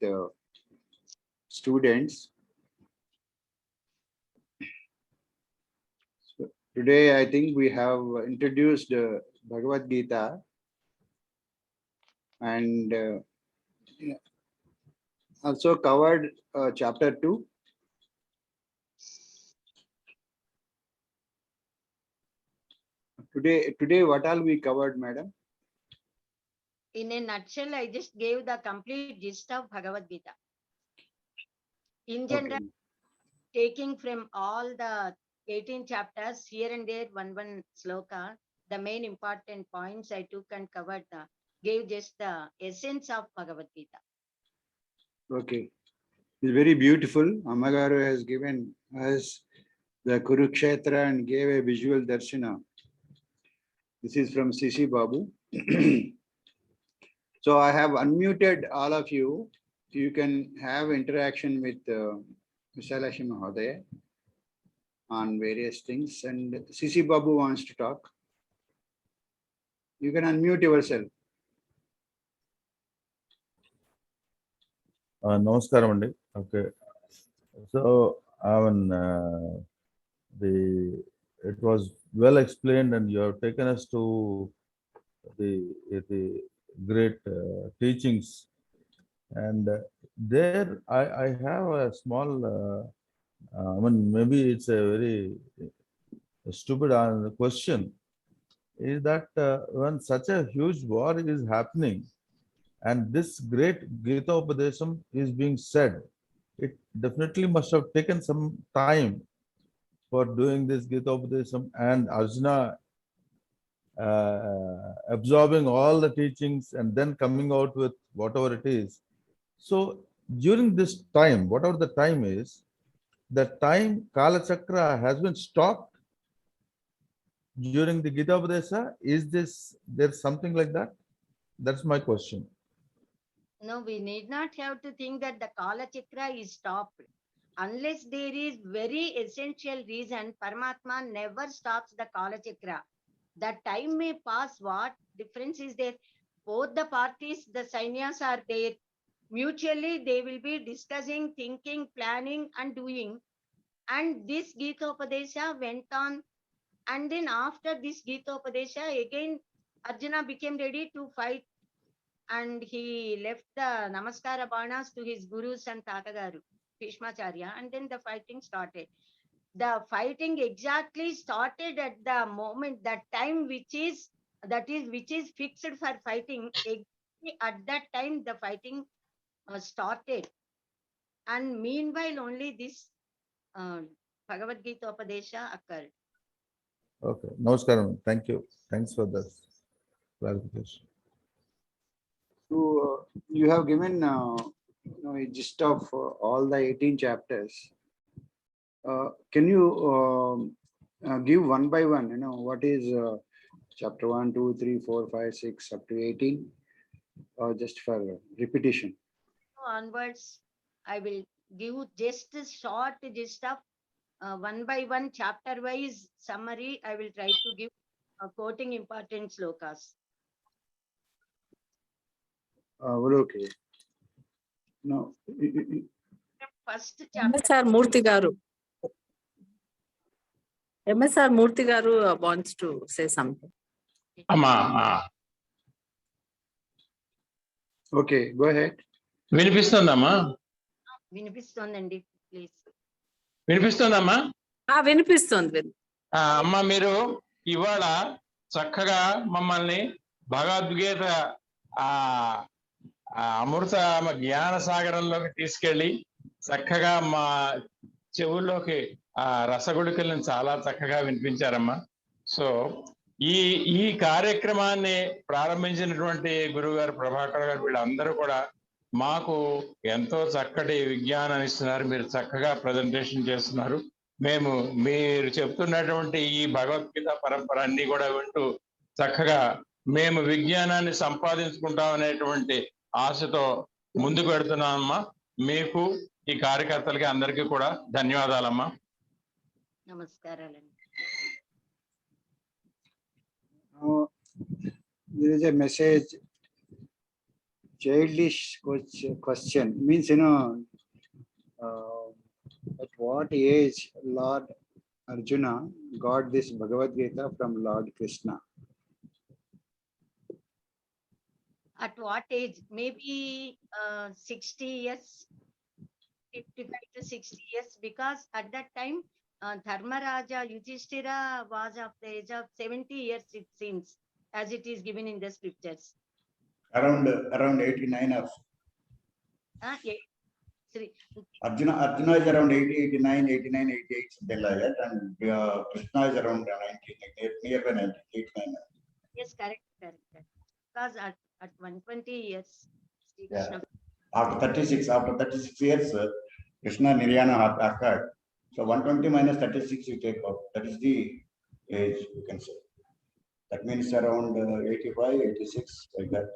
students. So today, I think we have introduced Bhagavad-Gita and also covered chapter 2. Today, what all we covered, madam? In a nutshell, I just gave the complete gist of Bhagavad-Gita. In general, Okay. taking from all the 18 chapters, here and there, one sloka, the main important points I took and covered, gave just the essence of Bhagavad-Gita. Okay. It's very beautiful. Amagaru has given us the Kurukshetra and gave a visual darshana. This is from CC Babu. So I have unmuted all of you. You can have interaction with Visalakshi Mahodaya on various things. And CC Babu wants to talk. You can unmute yourself. Namaskaram andi. Okay. So, it was well explained, and you have taken us to the great teachings. And there, I have a small, maybe it's a very stupid question. is that when such a huge war is happening and this great Gita Upadesam is being said, it definitely must have taken some time for doing this Gita Upadesam and Arjuna absorbing all the teachings and then coming out with whatever it is. So during this time, whatever the time is, the time Kala Chakra has been stopped during the Gita Upadesa. Is there's something like that? That's my question. No, we need not have to think that the Kala Chakra is stopped. Unless there is very essential reason, Paramatma never stops the Kala Chakra. The time may pass, what difference is there? Both the parties, the Sainyas are there. Mutually, they will be discussing, thinking, planning, and doing. And this Gita Upadesha went on. And then after this Gita Upadesha, again, Arjuna became ready to fight. And he left the Namaskara Banas to his gurus and Tatagaru, Bhishmacharya, and then the fighting started. The fighting exactly started at the moment, that time which is fixed for fighting. Exactly at that time, the fighting started. And meanwhile, only this Bhagavad-Gita Upadesha occurred. Okay. Namaskaram. Thank you. Thanks for this clarification. So you have given a gist of all the 18 chapters. Can you give one by one? What is chapter 1, 2, 3, 4, 5, 6 up to 18, or just for repetition? Onwards, I will give just a short gist of one by one, chapter wise summary. I will try to give quoting important slokas. Okay. No. First chapter. MSR Murthy garu. MSR Murthy garu wants to say something. అమ్మా Okay, go ahead. వినిపిస్తుందమ్మా? వినిపిస్తోందండి, please. వినిపిస్తుందమ్మా? వినిపిస్తుంది. అమ్మా, మీరు ఇవాళ చక్కగా మమ్మల్ని భగవద్గీత అమృత జ్ఞాన సాగరంలోకి తీసుకెళ్ళి చక్కగా మా చెవుల్లోకి రసగుళికలను చాలా చక్కగా వినిపించారమ్మా. సో ఈ కార్యక్రమాన్ని ప్రారంభించినటువంటి గురువు గారు, ప్రభాకర్ గారు, వీళ్ళందరూ కూడా మాకు ఎంతో చక్కటి విజ్ఞానాన్ని ఇస్తున్నారు. మీరు చక్కగా ప్రజెంటేషన్ చేస్తున్నారు. మేము మీరు చెప్తున్నటువంటి ఈ భగవద్గీత పరంపర అన్ని కూడా వింటూ చక్కగా మేము విజ్ఞానాన్ని సంపాదించుకుంటాం అనేటువంటి ఆశతో ముందుకు పెడుతున్నామమ్మా. మీకు ఈ కార్యకర్తలకి అందరికీ కూడా ధన్యవాదాలమ్మా. నమస్కారాలండి. There is a message, childish question. Means, at what age Lord Arjuna got this Bhagavad-Gita from Lord Krishna? At what age? Maybe 60 years, 55 to 60 years, because at that time Dharma Raja Yudhishthira was of the age of 70 years, it seems, as it is given in the scriptures. Around 89 or Arjuna is around 80, 89, 88, something like that, and Krishna is around 90, nearby 90, 89. Yes, correct. Because at 120 years, Krishna. After 36 years, Krishna Nirvana occurred. So 120 minus 36 you take off. That is the age, you can say. That means around 85, 86, like that.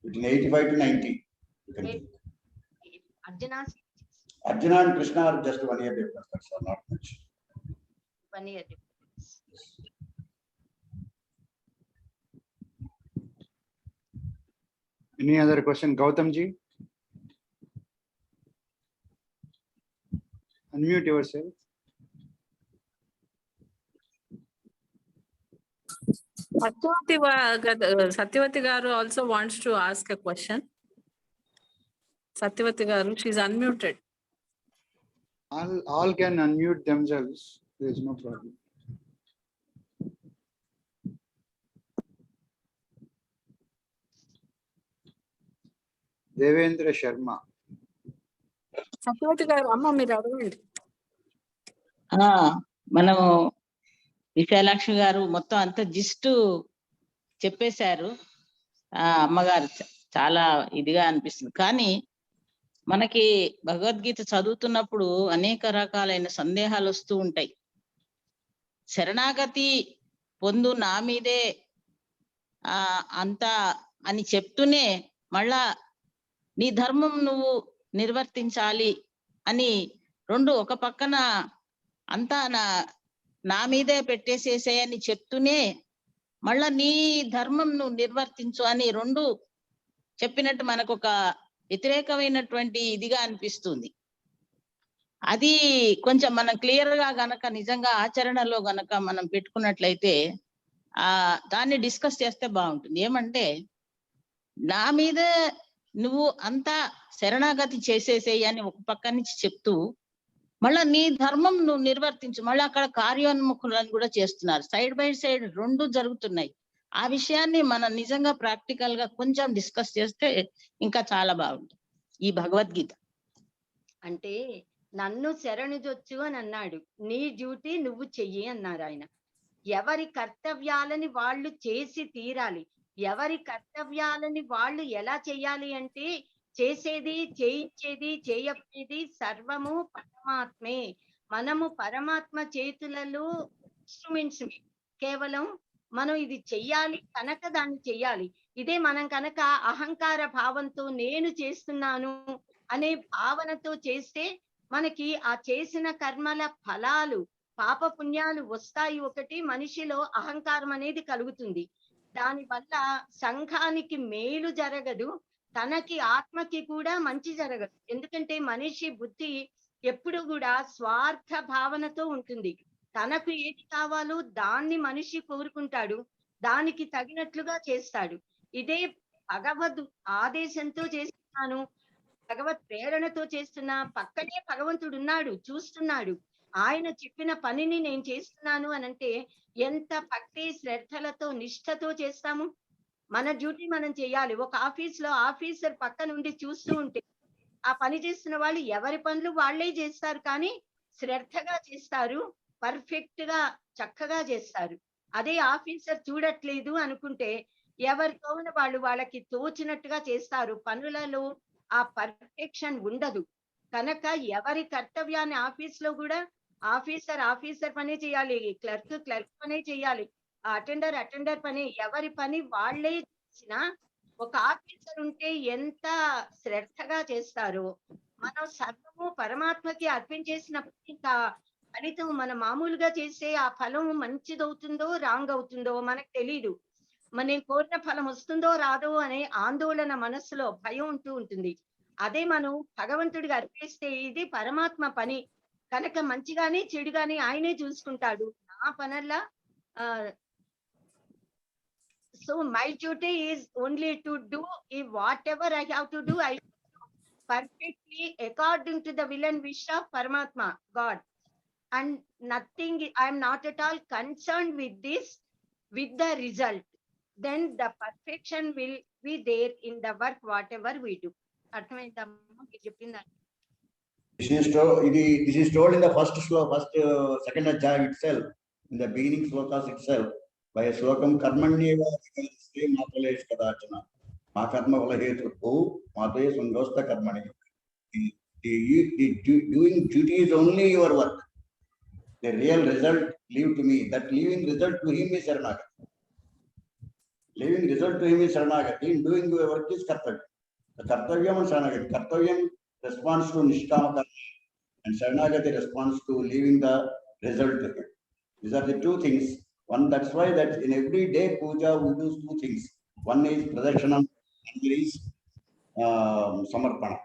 Between 85 to 90, you can think. Arjuna and Krishna are just 1 year difference, that's all, not much. 1 year difference. Any other question, Gautam ji? Unmute yourself. Satyavati garu also wants to ask a question. Satyavati garu, she's unmuted. All can unmute themselves. There is no problem. Devendra Sharma. Satyavathi గారు అమ్మ మీరు అడగండి. మనము విశాలాక్షి గారు మొత్తం అంత gist చెప్పేశారు. అమ్మగారు చాలా ఇదిగా అనిపిస్తుంది. కానీ మనకి భగవద్గీత చదువుతున్నప్పుడు అనేక రకాలైన సందేహాలు వస్తూ ఉంటాయి. శరణాగతి పొందు నా మీదే అంతా అని చెప్తూనే మళ్ళా నీ ధర్మం నువ్వు నిర్వర్తించాలి అని రెండు ఒక పక్కన అంతా నా మీదే పెట్టేసేసేయని చెప్తూనే మళ్ళా నీ ధర్మం నువ్వు నిర్వర్తించు అని రెండు చెప్పినట్టు మనకు ఒక వ్యతిరేకమైనటువంటి ఇదిగా అనిపిస్తుంది. అది కొంచెం మనం క్లియర్ గా గనక నిజంగా ఆచరణలో గనక మనం పెట్టుకున్నట్లయితే దాన్ని డిస్కస్ చేస్తే బాగుంటుంది. ఏమంటే నా మీద నువ్వు అంతా శరణాగతి చేసేసేయి అని ఒక పక్క నుంచి చెప్తూ మళ్ళా నీ ధర్మం నువ్వు నిర్వర్తించు, మళ్ళీ అక్కడ కార్యోన్ముఖులను కూడా చేస్తున్నారు. సైడ్ బై సైడ్ రెండు జరుగుతున్నాయి. ఆ విషయాన్ని మనం నిజంగా ప్రాక్టికల్ గా కొంచెం డిస్కస్ చేస్తే ఇంకా చాలా బాగుంటుంది ఈ భగవద్గీత. అంటే నన్ను శరణుజొచ్చు అని అన్నాడు, నీ డ్యూటీ నువ్వు చెయ్యి అన్నారు ఆయన. ఎవరి కర్తవ్యాలని వాళ్ళు చేసి తీరాలి. ఎవరి కర్తవ్యాలని వాళ్ళు ఎలా చెయ్యాలి అంటే చేసేది చేయించేది చేయకపోయేది సర్వము పరమాత్మే. మనము పరమాత్మ చేతులలో ఇన్స్ట్రుమెంట్స్. కేవలం మనం ఇది చెయ్యాలి కనుక దాన్ని చెయ్యాలి. ఇదే మనం కనుక అహంకార భావంతో నేను చేస్తున్నాను అనే భావనతో చేస్తే మనకి ఆ చేసిన కర్మల ఫలాలు పాప పుణ్యాలు వస్తాయి. ఒకటి మనిషిలో అహంకారం అనేది కలుగుతుంది. దానివల్ల సంఘానికి మేలు జరగదు, తనకి ఆత్మకి కూడా మంచి జరగదు. ఎందుకంటే మనిషి బుద్ధి ఎప్పుడు కూడా స్వార్థ భావనతో ఉంటుంది. తనకు ఏది కావాలో దాన్ని మనిషి కోరుకుంటాడు, దానికి తగినట్లుగా చేస్తాడు. ఇదే భగవద్ ఆదేశంతో చేస్తున్నాను, భగవత్ ప్రేరణతో చేస్తున్నా, పక్కనే భగవంతుడు ఉన్నాడు, చూస్తున్నాడు, ఆయన చెప్పిన పనిని నేను చేస్తున్నాను అనంటే ఎంత భక్తి శ్రద్ధలతో నిష్ఠతో చేస్తాము. మన డ్యూటీ మనం చేయాలి. ఒక ఆఫీస్ లో ఆఫీసర్ పక్క నుండి చూస్తూ ఉంటే ఆ పని చేస్తున్న వాళ్ళు ఎవరి పనులు వాళ్ళే చేస్తారు, కానీ శ్రద్ధగా చేస్తారు, పర్ఫెక్ట్ గా చక్కగా చేస్తారు. అదే ఆఫీసర్ చూడట్లేదు అనుకుంటే ఎవరితో వాళ్ళు వాళ్ళకి తోచినట్టుగా చేస్తారు. పనులలో ఆ పర్ఫెక్షన్ ఉండదు. కనుక ఎవరి కర్తవ్యాన్ని ఆఫీస్ లో కూడా ఆఫీసర్ పనే చేయాలి, క్లర్క్ పనే చేయాలి, అటెండర్ పని, ఎవరి పని వాళ్ళే చేసిన ఒక ఆఫీసర్ ఉంటే ఎంత శ్రద్ధగా చేస్తారో మనం సర్వము పరమాత్మకి అర్పించేసినప్పుడు ఇంకా ఫలితం మనం మామూలుగా చేసే ఆ ఫలం మంచిదవుతుందో రాంగ్ అవుతుందో మనకు తెలీదు. మనం కోరిన ఫలం వస్తుందో రాదో అనే ఆందోళన మనస్సులో భయం ఉంటూ ఉంటుంది. అదే మనం భగవంతుడికి అర్పిస్తే ఇది పరమాత్మ పని కనుక మంచిగాని చెడుగాని ఆయనే చూసుకుంటాడు. నా పనల్లా so my duty is only to do whatever I have to do, I perfectly according to the will and wish of Paramatma God, and nothing, I am not at all concerned with this, with the result. Then the perfection will be there in the work whatever we do. అర్థమైందమ్మా మీరు చెప్పిందా? This is told in the second adhyaya itself, in the beginning slokas itself, by a slokam karmanyeva sri matalesh kadachana ma karma vala hetu mataye sundosta karmani. Doing duty is only your work. The real result leave to me. That leaving result to him is Saranagati. Leaving result to him is Saranagati. In doing your work is Kartavya. The Kartavyam and Saranagati. Kartavyam responds to Nishtama Karma, and Saranagati responds to leaving the result to him. These are the two things. One, that's why that in every day puja we do two things. One is Pradakshanam, another is Samarpana.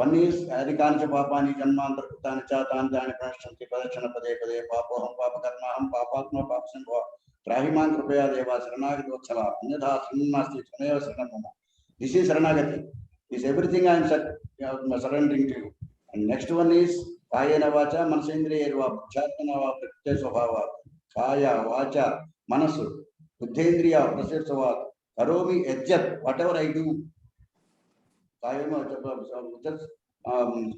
One is Adhikancha Papani Janmantra Kutani Chatan Jani Prashanti Padachana Pade Pade Papoham Papa Karmaham Papatma Papasangva Trahiman Krupaya Deva Saranagati Vatsala Anyadha Sinnasti Tuneva Saranamama. This is Saranagati. This everything I am surrendering to you. And next one is Kayana Vacha Manasendriyarva Chatmanava Pratyasvabhava Kaya Vacha Manasu Buddhendriya Pratyasvabhava Karomi Ejjat, whatever I do, just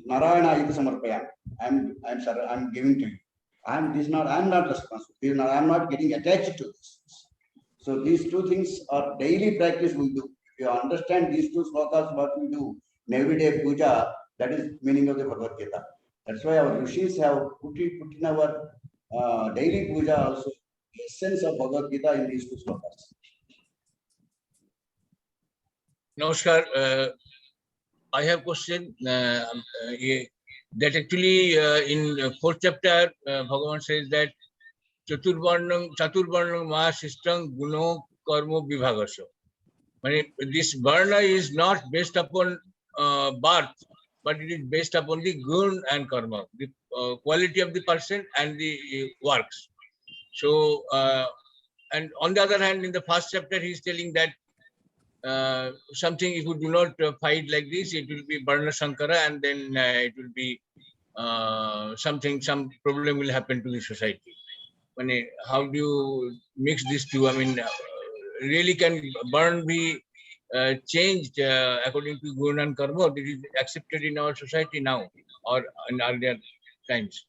Narayana iti samarpayami. I'm giving to you. I'm not responsible. I'm not getting attached to this. So these two things are daily practice we do. If you understand these two slokas, what we do in everyday puja, that is meaning of the Bhagavad-Gita. That's why our rishis have put in our daily puja also the essence of Bhagavad-Gita in these two slokas. Namaskar. I have question that actually in fourth chapter, Bhagavan says that Chaturvarnam Mahasishtang Guno Karmo Vibhagasya. This Varna is not based upon birth, but it is based upon the gun and karma, the quality of the person and the works. So, and on the other hand, in the first chapter, he is telling that something if you do not fight like this, it will be Varna Sankara, and then it will be some problem will happen to the society. How do you mix these two? Really can burn be changed according to Guna and Karma? It is accepted in our society now or in earlier times?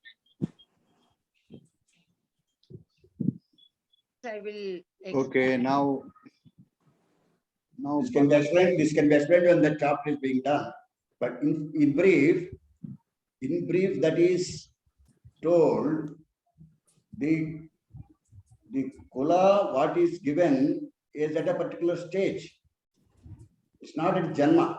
I will Okay, now This can be explained when the chapter is being done. But in brief, that is told the kula what is given is at a particular stage. It's not at Janma.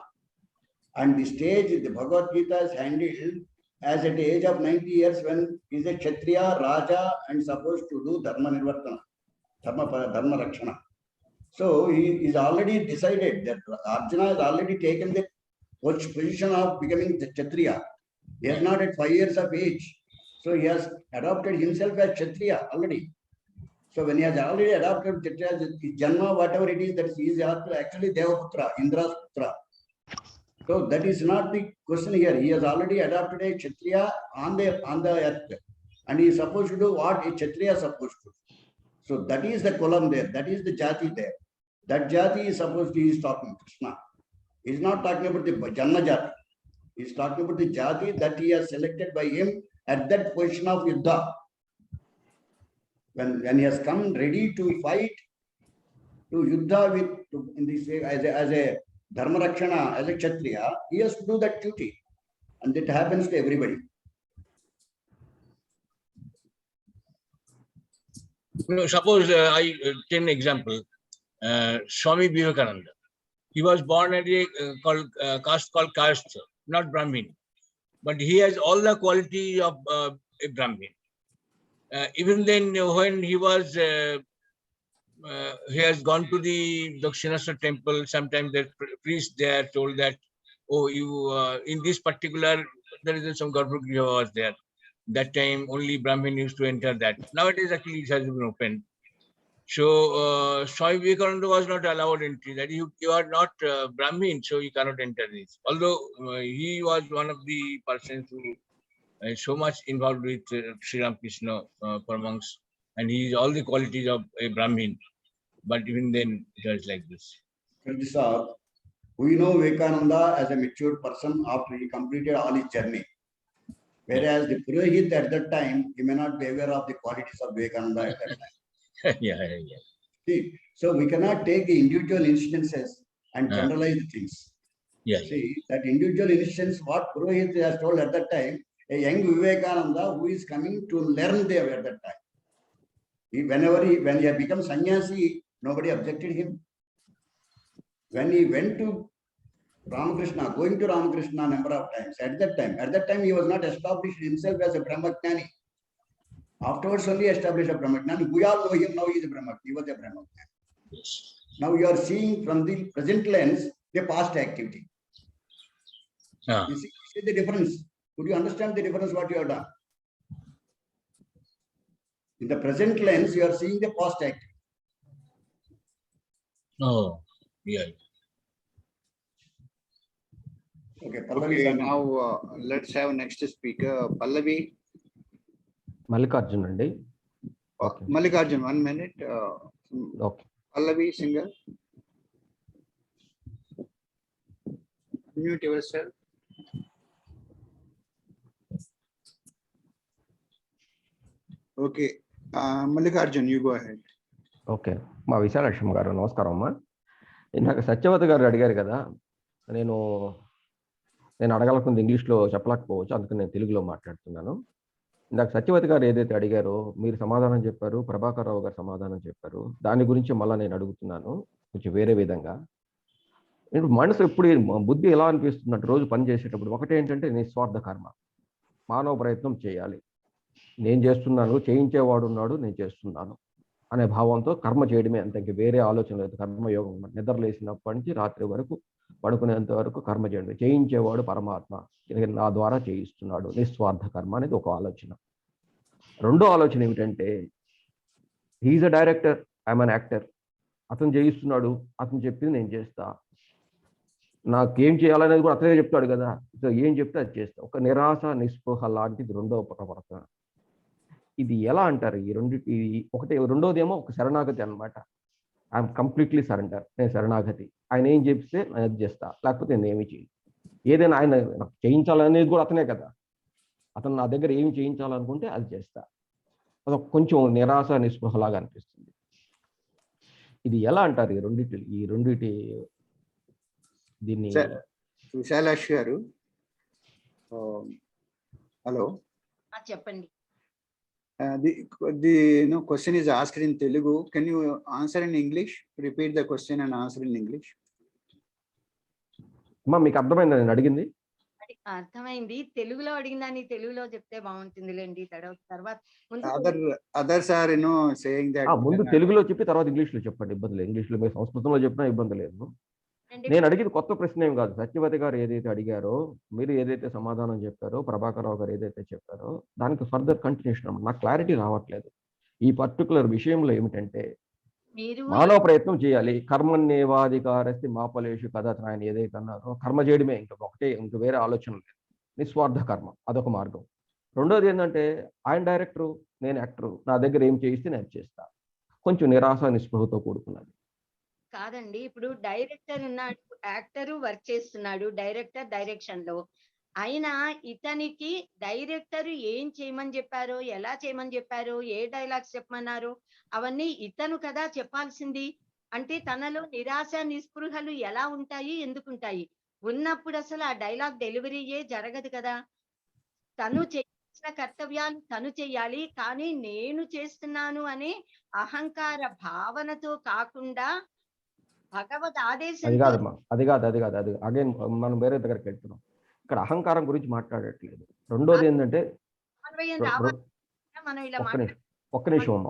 And the stage the Bhagavad-Gita is handled as at the age of 90 years when he is a Kshatriya, Raja and supposed to do Dharma Nirvartana, Dharma Rakshana. So he is already decided that Arjuna has already taken the position of becoming the Kshatriya. He is not at 5 years of age. So he has adopted himself as Kshatriya already. So when he has already adopted Kshatriya, his Janma, whatever it is, that he is actually Devaputra, Indra's Putra. So that is not the question here. He has already adopted a Kshatriya on the earth. And he is supposed to do what a Kshatriya is supposed to do. So that is the column there. That is the Jati there. That Jati is supposed to, he is talking Krishna. He is not talking about the Janma Jati. He is talking about the Jati that he has selected by him at that position of Yuddha. When he has come ready to fight, to Yuddha with, in this way, as a Dharma Rakshana, as a Kshatriya, he has to do that duty. And that happens to everybody. Suppose I take an example. Swami Vivekananda. He was born at a caste called caste, not Brahmin. But he has all the quality of a Brahmin. Even then, when he was, he has gone to the Dakshinaswar temple. Sometimes the priest there told that, oh, you in this particular, there is some Garbhagriha was there. That time only Brahmin used to enter that. Nowadays, actually, it has been opened. So Swami Vivekananda was not allowed entry. That you are not Brahmin, so you cannot enter this. Although he was one of the persons who is so much involved with Sri Ramakrishna Paramahansa, and he is all the qualities of a Brahmin. But even then, it was like this. We know Vivekananda as a mature person after he completed all his journey. Whereas the Purohit at that time, he may not be aware of the qualities of Vivekananda at that time. Yeah. See, so we cannot take the individual instances and generalize the things. Yeah. See, that individual instance, what Purohit has told at that time, a young Vivekananda who is coming to learn there at that time. When he had become sannyasi, nobody objected him. When he went to Ramakrishna, going to Ramakrishna number of times, at that time he was not established himself as a Brahmajnani. Afterwards only established a Brahmajnani. We all know him, now he is a Brahmajnani. He was a Brahmajnani. Yes. Now you are seeing from the present lens, the past activity. You see the difference. Could you understand the difference what you have done? In the present lens, you are seeing the past activity. Oh, yeah. Okay, Okay, now let's have next speaker, Pallavi. Mallikarjun andi. Okay. Mallikarjun, 1 minute. Okay. Pallavi, singer. unmute yourself. Okay, Mallikarjun, you go ahead. Okay, మా విశాలక్ష్మి గారు నమస్కారం అమ్మా. ఇందాక సత్యవతి గారు అడిగారు కదా, నేను అడగాలనుకుంది ఇంగ్లీష్లో చెప్పలేకపోవచ్చు, అందుకని నేను తెలుగులో మాట్లాడుతున్నాను. ఇందాక సత్యవతి గారు ఏదైతే అడిగారో మీరు సమాధానం చెప్పారు, ప్రభాకర్ రావు గారు సమాధానం చెప్పారు. దాని గురించి మళ్ళీ నేను అడుగుతున్నాను కొంచెం వేరే విధంగా. ఇప్పుడు మనసు ఎప్పుడు బుద్ధి ఎలా అనిపిస్తుందంటే రోజు పని చేసేటప్పుడు ఒకటేంటంటే నిస్వార్థ కర్మ, మానవ ప్రయత్నం చేయాలి, నేను చేస్తున్నాను, చేయించేవాడు ఉన్నాడు, నేను చేస్తున్నాను అనే భావంతో కర్మ చేయడమే, అంత ఇంక వేరే ఆలోచన లేదు. కర్మయోగం నిద్ర లేచినప్పటి నుంచి రాత్రి వరకు పడుకునేంత వరకు కర్మ చేయడమే, చేయించేవాడు పరమాత్మ, నా ద్వారా చేయిస్తున్నాడు, నిస్వార్థ కర్మ అనేది ఒక ఆలోచన. రెండో ఆలోచన ఏమిటంటే he is a director, I'm an actor. అతను చేయిస్తున్నాడు, అతను చెప్పింది నేను చేస్తా, నాకేం చేయాలనేది కూడా అతనే చెప్తాడు కదా, సో ఏం చెప్తే అది చేస్తా. ఒక నిరాశ నిస్పృహ లాంటిది రెండవ ప్రవర్తన. ఇది ఎలా అంటారు ఈ రెండింటి? ఒకటి రెండోది ఏమో ఒక శరణాగతి అనమాట. ఐఎమ్ కంప్లీట్లీ సరెండర్, నేను శరణాగతి. ఆయన ఏం చెప్తే నేను అది చేస్తా, లేకపోతే నేను ఏమి చేయను. ఏదైనా ఆయన నాకు చేయించాలనేది కూడా అతనే కదా, అతను నా దగ్గర ఏమి చేయించాలనుకుంటే అది చేస్తా. అది కొంచెం నిరాశ నిస్పృహలాగా అనిపిస్తుంది. ఇది ఎలా అంటారు ఈ రెండింటి దీన్ని? విశాలాక్షి గారు, హలో, చెప్పండి. The question is asked in Telugu. Can you answer in English? Repeat the question and answer in English. అమ్మా మీకు అర్థమైందా నేను అడిగింది? అర్థమైంది. తెలుగులో అడిగిందని తెలుగులో చెప్తే బాగుంటుందిలేండి. తర్వాత others are saying that. ముందు తెలుగులో చెప్పి తర్వాత ఇంగ్లీష్లో చెప్పండి, ఇబ్బంది లేదు. ఇంగ్లీష్లో మీరు సంస్కృతంలో చెప్పినా ఇబ్బంది లేదు. నేను అడిగింది కొత్త ప్రశ్న ఏం కాదు. సత్యవతి గారు ఏదైతే అడిగారో, మీరు ఏదైతే సమాధానం చెప్పారో, ప్రభాకర్ రావు గారు ఏదైతే చెప్పారో, దానికి ఫర్దర్ కంటిన్యూషన్. నాకు క్లారిటీ రావట్లేదు ఈ పర్టికులర్ విషయంలో. ఏమిటంటే మానవ ప్రయత్నం చేయాలి, కర్మణ్యేవాధికారస్తి మా ఫలేషు కదా, ఆయన ఏదైతే అన్నారో కర్మ చేయడమే, ఇంక వేరే ఆలోచన లేదు. నిస్వార్థ కర్మ అదొక మార్గం. రెండోది ఏంటంటే ఆయన డైరెక్టరు, నేను యాక్టరు, నా దగ్గర ఏం చేయిస్తే నేను చేస్తా. కొంచెం నిరాశ నిస్పృహతో కూడుకున్నది. కాదండి, ఇప్పుడు డైరెక్టర్ ఉన్నాడు, యాక్టర్ వర్క్ చేస్తున్నాడు, డైరెక్టర్ డైరెక్షన్ లో. అయినా ఇతనికి డైరెక్టర్ ఏం చేయమని చెప్పారో, ఎలా చేయమని చెప్పారో, ఏ డైలాగ్స్ చెప్పమన్నారో అవన్నీ ఇతను కదా చెప్పాల్సింది. అంటే తనలో నిరాశ నిస్పృహలు ఎలా ఉంటాయి, ఎందుకుంటాయి? ఉన్నప్పుడు అసలు ఆ డైలాగ్ డెలివరీయే జరగదు కదా. తను చేయాల్సిన కర్తవ్యాలు తను చెయ్యాలి, కానీ నేను చేస్తున్నాను అనే అహంకార భావనతో కాకుండా భగవద్ ఆదేశం. అది కాదు అగైన్ మనం వేరే దగ్గరికి వెళ్తున్నాం. ఇక్కడ అహంకారం గురించి మాట్లాడట్లేదు. రెండోది ఏంటంటే ఒక్క నిమిషం.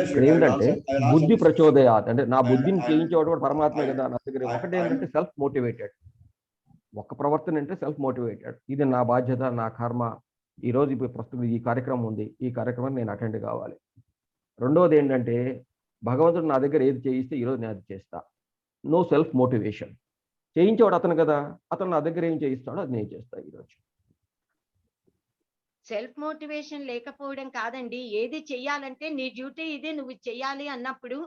ఇక్కడ ఏంటంటే బుద్ధి ప్రచోదయాత్, అంటే నా బుద్ధిని చేయించేవాడు కూడా పరమాత్మే కదా నా దగ్గర. ఒకటి ఏంటంటే సెల్ఫ్ మోటివేటెడ్, ఒక ప్రవర్తన అంటే సెల్ఫ్ మోటివేటెడ్. ఇది నా బాధ్యత, నా కర్మ. ఈ రోజు ఇప్పుడు ప్రస్తుతం ఈ కార్యక్రమం ఉంది, ఈ కార్యక్రమాన్ని నేను అటెండ్ కావాలి. రెండోది ఏంటంటే భగవంతుడు నా దగ్గర ఏది చేయిస్తే ఈరోజు నేను అది చేస్తా. No self motivation. చేయించేవాడు అతను కదా, అతను నా దగ్గర ఏం చేయిస్తాడో అది నేను చేస్తా ఈరోజు. సెల్ఫ్ మోటివేషన్ లేకపోవడం కాదండి, ఏది చెయ్యాలంటే నీ డ్యూటీ ఇది, నువ్వు చెయ్యాలి అన్నప్పుడు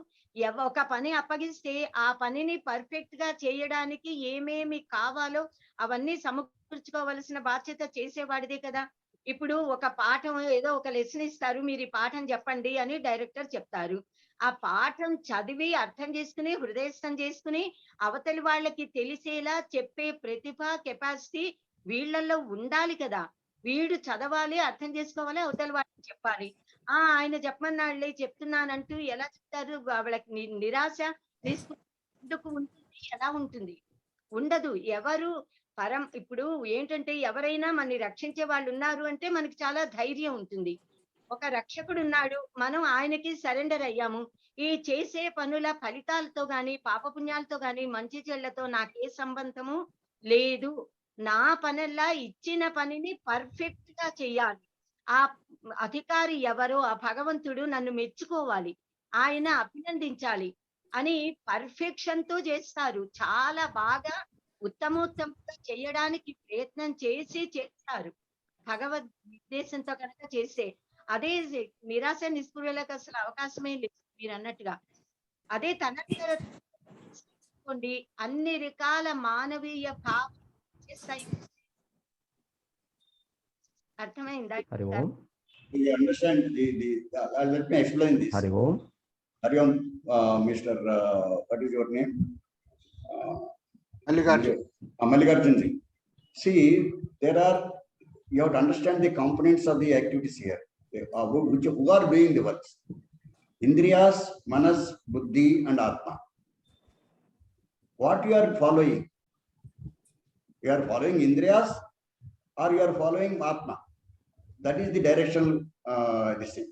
ఒక పని అప్పగిస్తే ఆ పనిని పర్ఫెక్ట్ గా చేయడానికి ఏమేమి కావాలో అవన్నీ సమకూర్చుకోవలసిన బాధ్యత చేసేవాడిదే కదా. ఇప్పుడు ఒక పాఠం ఏదో ఒక లెసన్ ఇస్తారు, మీరు ఈ పాఠం చెప్పండి అని డైరెక్టర్ చెప్తారు. ఆ పాఠం చదివి అర్థం చేసుకుని హృదయస్థం చేసుకుని అవతలి వాళ్ళకి తెలిసేలా చెప్పే ప్రతిభ కెపాసిటీ వీళ్ళల్లో ఉండాలి కదా. వీడు చదవాలి, అర్థం చేసుకోవాలి, అవతలి వాళ్ళకి చెప్పాలి. ఆయన చెప్పమన్నాళ్ళే చెప్తున్నానంటూ ఎలా చెప్తారు? వాళ్ళకి నిరాశ ఎందుకు ఉంటుంది? ఎలా ఉంటుంది? ఉండదు. ఎవరు ఇప్పుడు ఏంటంటే ఎవరైనా మనని రక్షించే వాళ్ళు ఉన్నారు అంటే మనకి చాలా ధైర్యం ఉంటుంది. ఒక రక్షకుడు ఉన్నాడు, మనం ఆయనకి సరెండర్ అయ్యాము. ఈ చేసే పనుల ఫలితాలతో గాని పాపపుణ్యాలతో గాని మంచి చెళ్లతో నాకే సంబంధము లేదు. నా పనల్లా ఇచ్చిన పనిని పర్ఫెక్ట్ గా చెయ్యాలి. ఆ అధికారి ఎవరో ఆ భగవంతుడు నన్ను మెచ్చుకోవాలి, ఆయన అభినందించాలి అని పర్ఫెక్షన్ తో చేస్తారు. చాలా బాగా ఉత్తమోత్తమంగా చేయడానికి ప్రయత్నం చేస్తారు భగవద్ ఉద్దేశంతో కనుక చేస్తే. అదే నిరాశ నిస్పృహలకు అసలు అవకాశమే లేదు మీరు అన్నట్టుగా. అదే తన అనుకోండి అన్ని రకాల మానవీయ భావం చేస్తాయి. అర్థమైందా? Hari Om. You understand let me explain this. Hari Om. Hari Om, Mr. What is your name? Mallikarjun. Mallikarjun ji. See, you have to understand the components of the activities here, who are doing the works. Indriyas, Manas, Buddhi and Atma. What you are following? You are following Indriyas or you are following Atma? That is the directional this thing.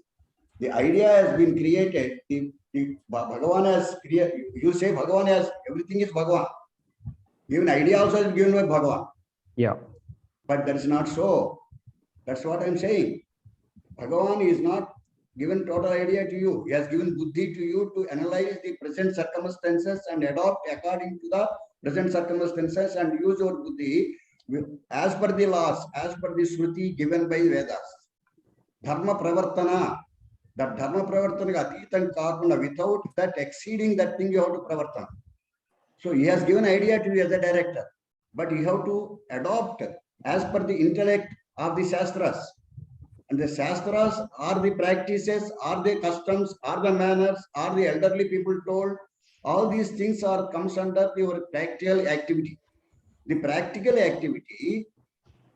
The idea has been created. The Bhagavan has created. You say Bhagavan has everything is Bhagavan. Even idea also is given by Bhagavan. Yeah. But that is not so. That's what I am saying. Bhagavan is not given total idea to you. He has given buddhi to you to analyze the present circumstances and adopt according to the present circumstances and use your buddhi as per the laws, as per the Shruti given by Vedas. Dharma pravartana. That dharma pravartana atitan karuna, without that exceeding that thing you have to pravartana. So he has given idea to you as a director, but you have to adopt as per the intellect of the Shastras. And the Shastras are the practices, are the customs, are the manners, are the elderly people told. All these things comes under your practical activity. The practical activity,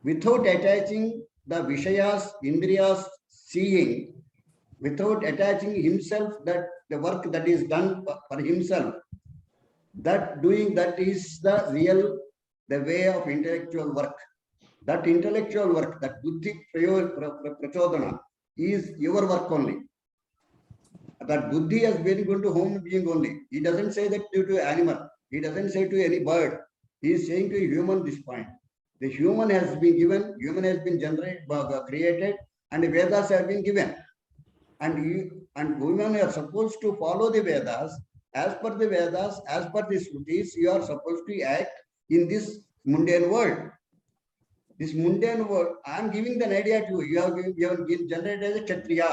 without attaching the Vishayas, Indriyas, seeing, without attaching himself, that the work that is done for himself, that doing that is the way of intellectual work. That intellectual work, that buddhi prachodana, is your work only. That buddhi has been going to home being only. He doesn't say that to animal. He doesn't say to any bird. He is saying to a human this point. The human has been given, human has been created, and the Vedas have been given. And women are supposed to follow the Vedas. As per the Vedas, as per the Shrutis, you are supposed to act in this mundane world. This mundane world, I am giving an idea to you. You have been generated as a Kshatriya.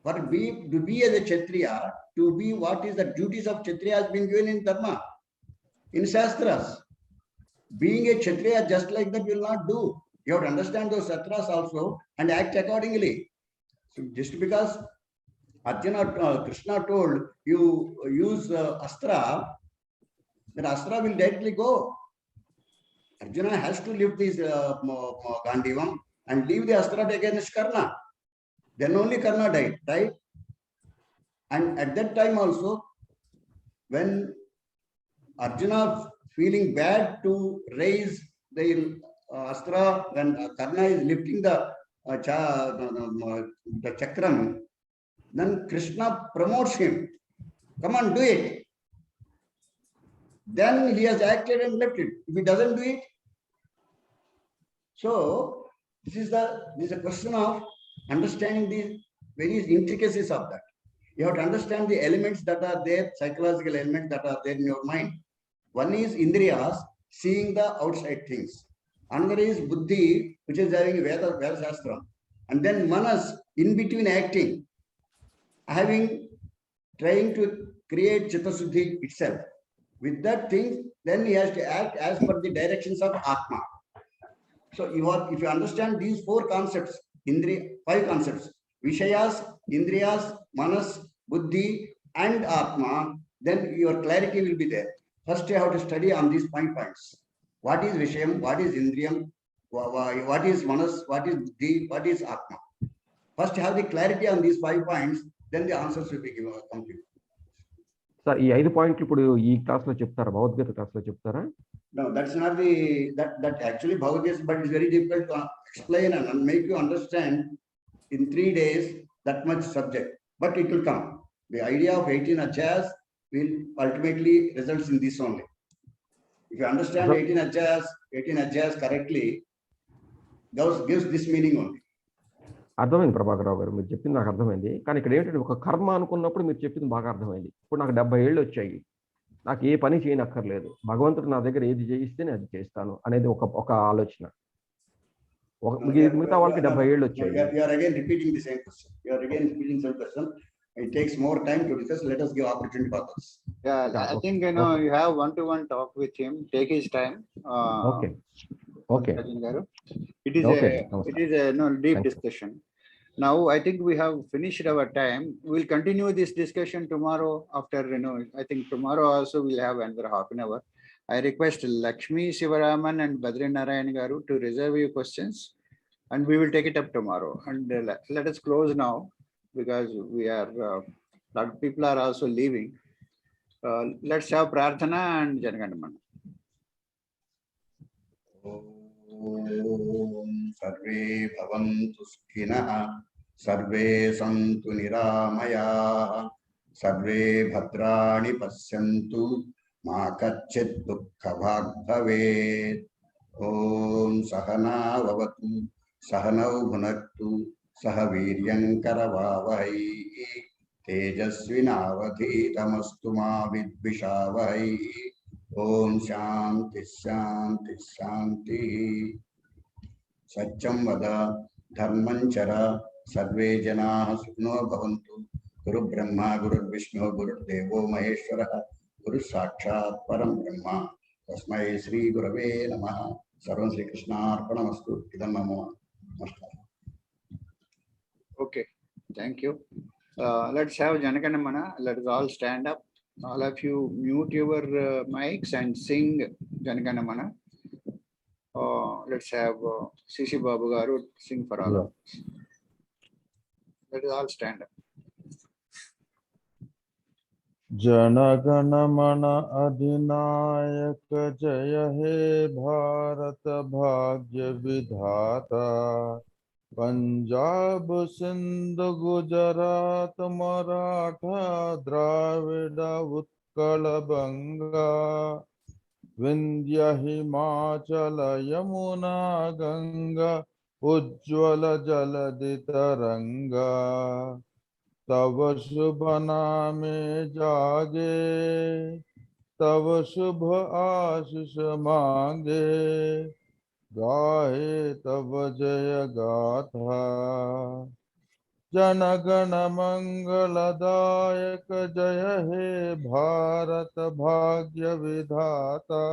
To be as a Kshatriya, to be what is the duties of Kshatriya has been given in Dharma, in Shastras. Being a Kshatriya just like that will not do. You have to understand those Shastras also and act accordingly. So just because Arjuna, Krishna told you use Astra, that Astra will directly go. Arjuna has to lift this Gandivam and leave the Astra against Karna. Then only Karna died, right? And at that time also, when Arjuna feeling bad to raise the Astra, when Karna is lifting the Chakram, then Krishna promotes him. Come on, do it. Then he has acted and left it. If he doesn't do it, so this is a question of understanding the various intricacies of that. You have to understand the elements that are there, psychological elements that are there in your mind. One is Indriyas, seeing the outside things. Another is Buddhi, which is having Veda Shastra. And then Manas, in between acting, trying to create Chittasuddhi itself. With that thing, then he has to act as per the directions of Atma. So if you understand these four concepts, five concepts, Vishayas, Indriyas, Manas, Buddhi and Atma, then your clarity will be there. First you have to study on these 5 points. What is Vishayam, what is Indriyam, what is Manas, what is Buddhi, what is Atma. First have the clarity on these 5 points, then the answers will be given complete. Sir ఈ 5 పాయింట్లు ఇప్పుడు ఈ class లో చెప్తారా, Bhagavad Gita class లో చెప్తారా? No, that's not that actually Bhagavad-Gita, but it's very difficult to explain and make you understand in 3 days that much subject. But it will come. The idea of 18 adhyayas will ultimately results in this only. If you understand 18 adhyayas correctly, those gives this meaning only. అర్థమైంది ప్రభాకర్ రావు గారు, మీరు చెప్పింది నాకు అర్థమైంది. కానీ ఇక్కడ ఏంటంటే ఒక కర్మ అనుకున్నప్పుడు మీరు చెప్పింది బాగా అర్థమైంది. ఇప్పుడు నాకు 70 ఏళ్ళు వచ్చాయి, నాకు ఏ పని చేయనక్కర్లేదు, భగవంతుడు నా దగ్గర ఏది చేయిస్తే నేను అది చేస్తాను అనేది ఒక ఆలోచన. మిగతా వాళ్ళకి 70 ఏళ్ళు వచ్చాయి. You are again repeating the same question. it takes more time to discuss. Let us give opportunity for others. Yeah, Yeah, I okay, think, you know, okay. you have one-to-one talk with him, take his time. Okay. Okay. Arjun garu. It is Okay, a, namaskar. it is a, no, deep Thank you. discussion. Now, I think we have finished our time. We'll continue this discussion tomorrow after, you know, I think tomorrow also we'll have another half an hour. I request Lakshmi Sivaraman and Badri Narayan garu to reserve your questions and we will take it up tomorrow. And let us close now because we are, lot of people are also leaving. Let's have Prarthana and Janaganamana. Om Sarve Bhavantu Sukhinah, Sarve Santu Niramayah, Sarve Bhadrani Pasyantu, Ma Kachchit Dukkha Bhag Bhavet. Om Sahana Vavatu, Sahanau Bhunaktu, Sahaviryam Karavavai, Tejasvinavadhitamastu ma vidvishavai. Om Shanti Shanti Shanti. Satyam Vada Dharman Chara Sarve Janaah Sukno Bhavantu. Guru Brahma Guru Vishnu Guru Devo Maheshwara Guru Sakshat Param Brahma Tasmai Sri Gurave Namaha. Sarvam Sri Krishna Arpanamastu. Idam Namo. Namaskar. Okay, thank you. Let's have Janaganamana. Let us all stand up. All of you mute your mics and sing Janaganamana. Let's have CC Babu garu sing for all of us. Let us all stand up. Janaganamana Adhinayaka Jaya He Bharata Bhagya Vidhata Punjab Sindhu Gujarat Maratha Dravida Utkala Banga Vindhya Himachala Yamuna Ganga Ujjwala Jaladitaranga तव शुभ नामे जागे तव शुभ आशीष मांगे गाहे तव जय गाथा जनगण मंगलदायक जय हे भारत भाग्य विधाता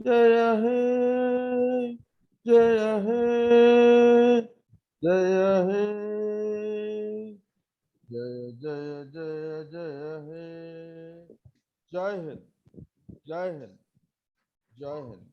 जय हे जय हे जय हे जय जय जय जय हे जय हिंद जय हिंद जय हिंद।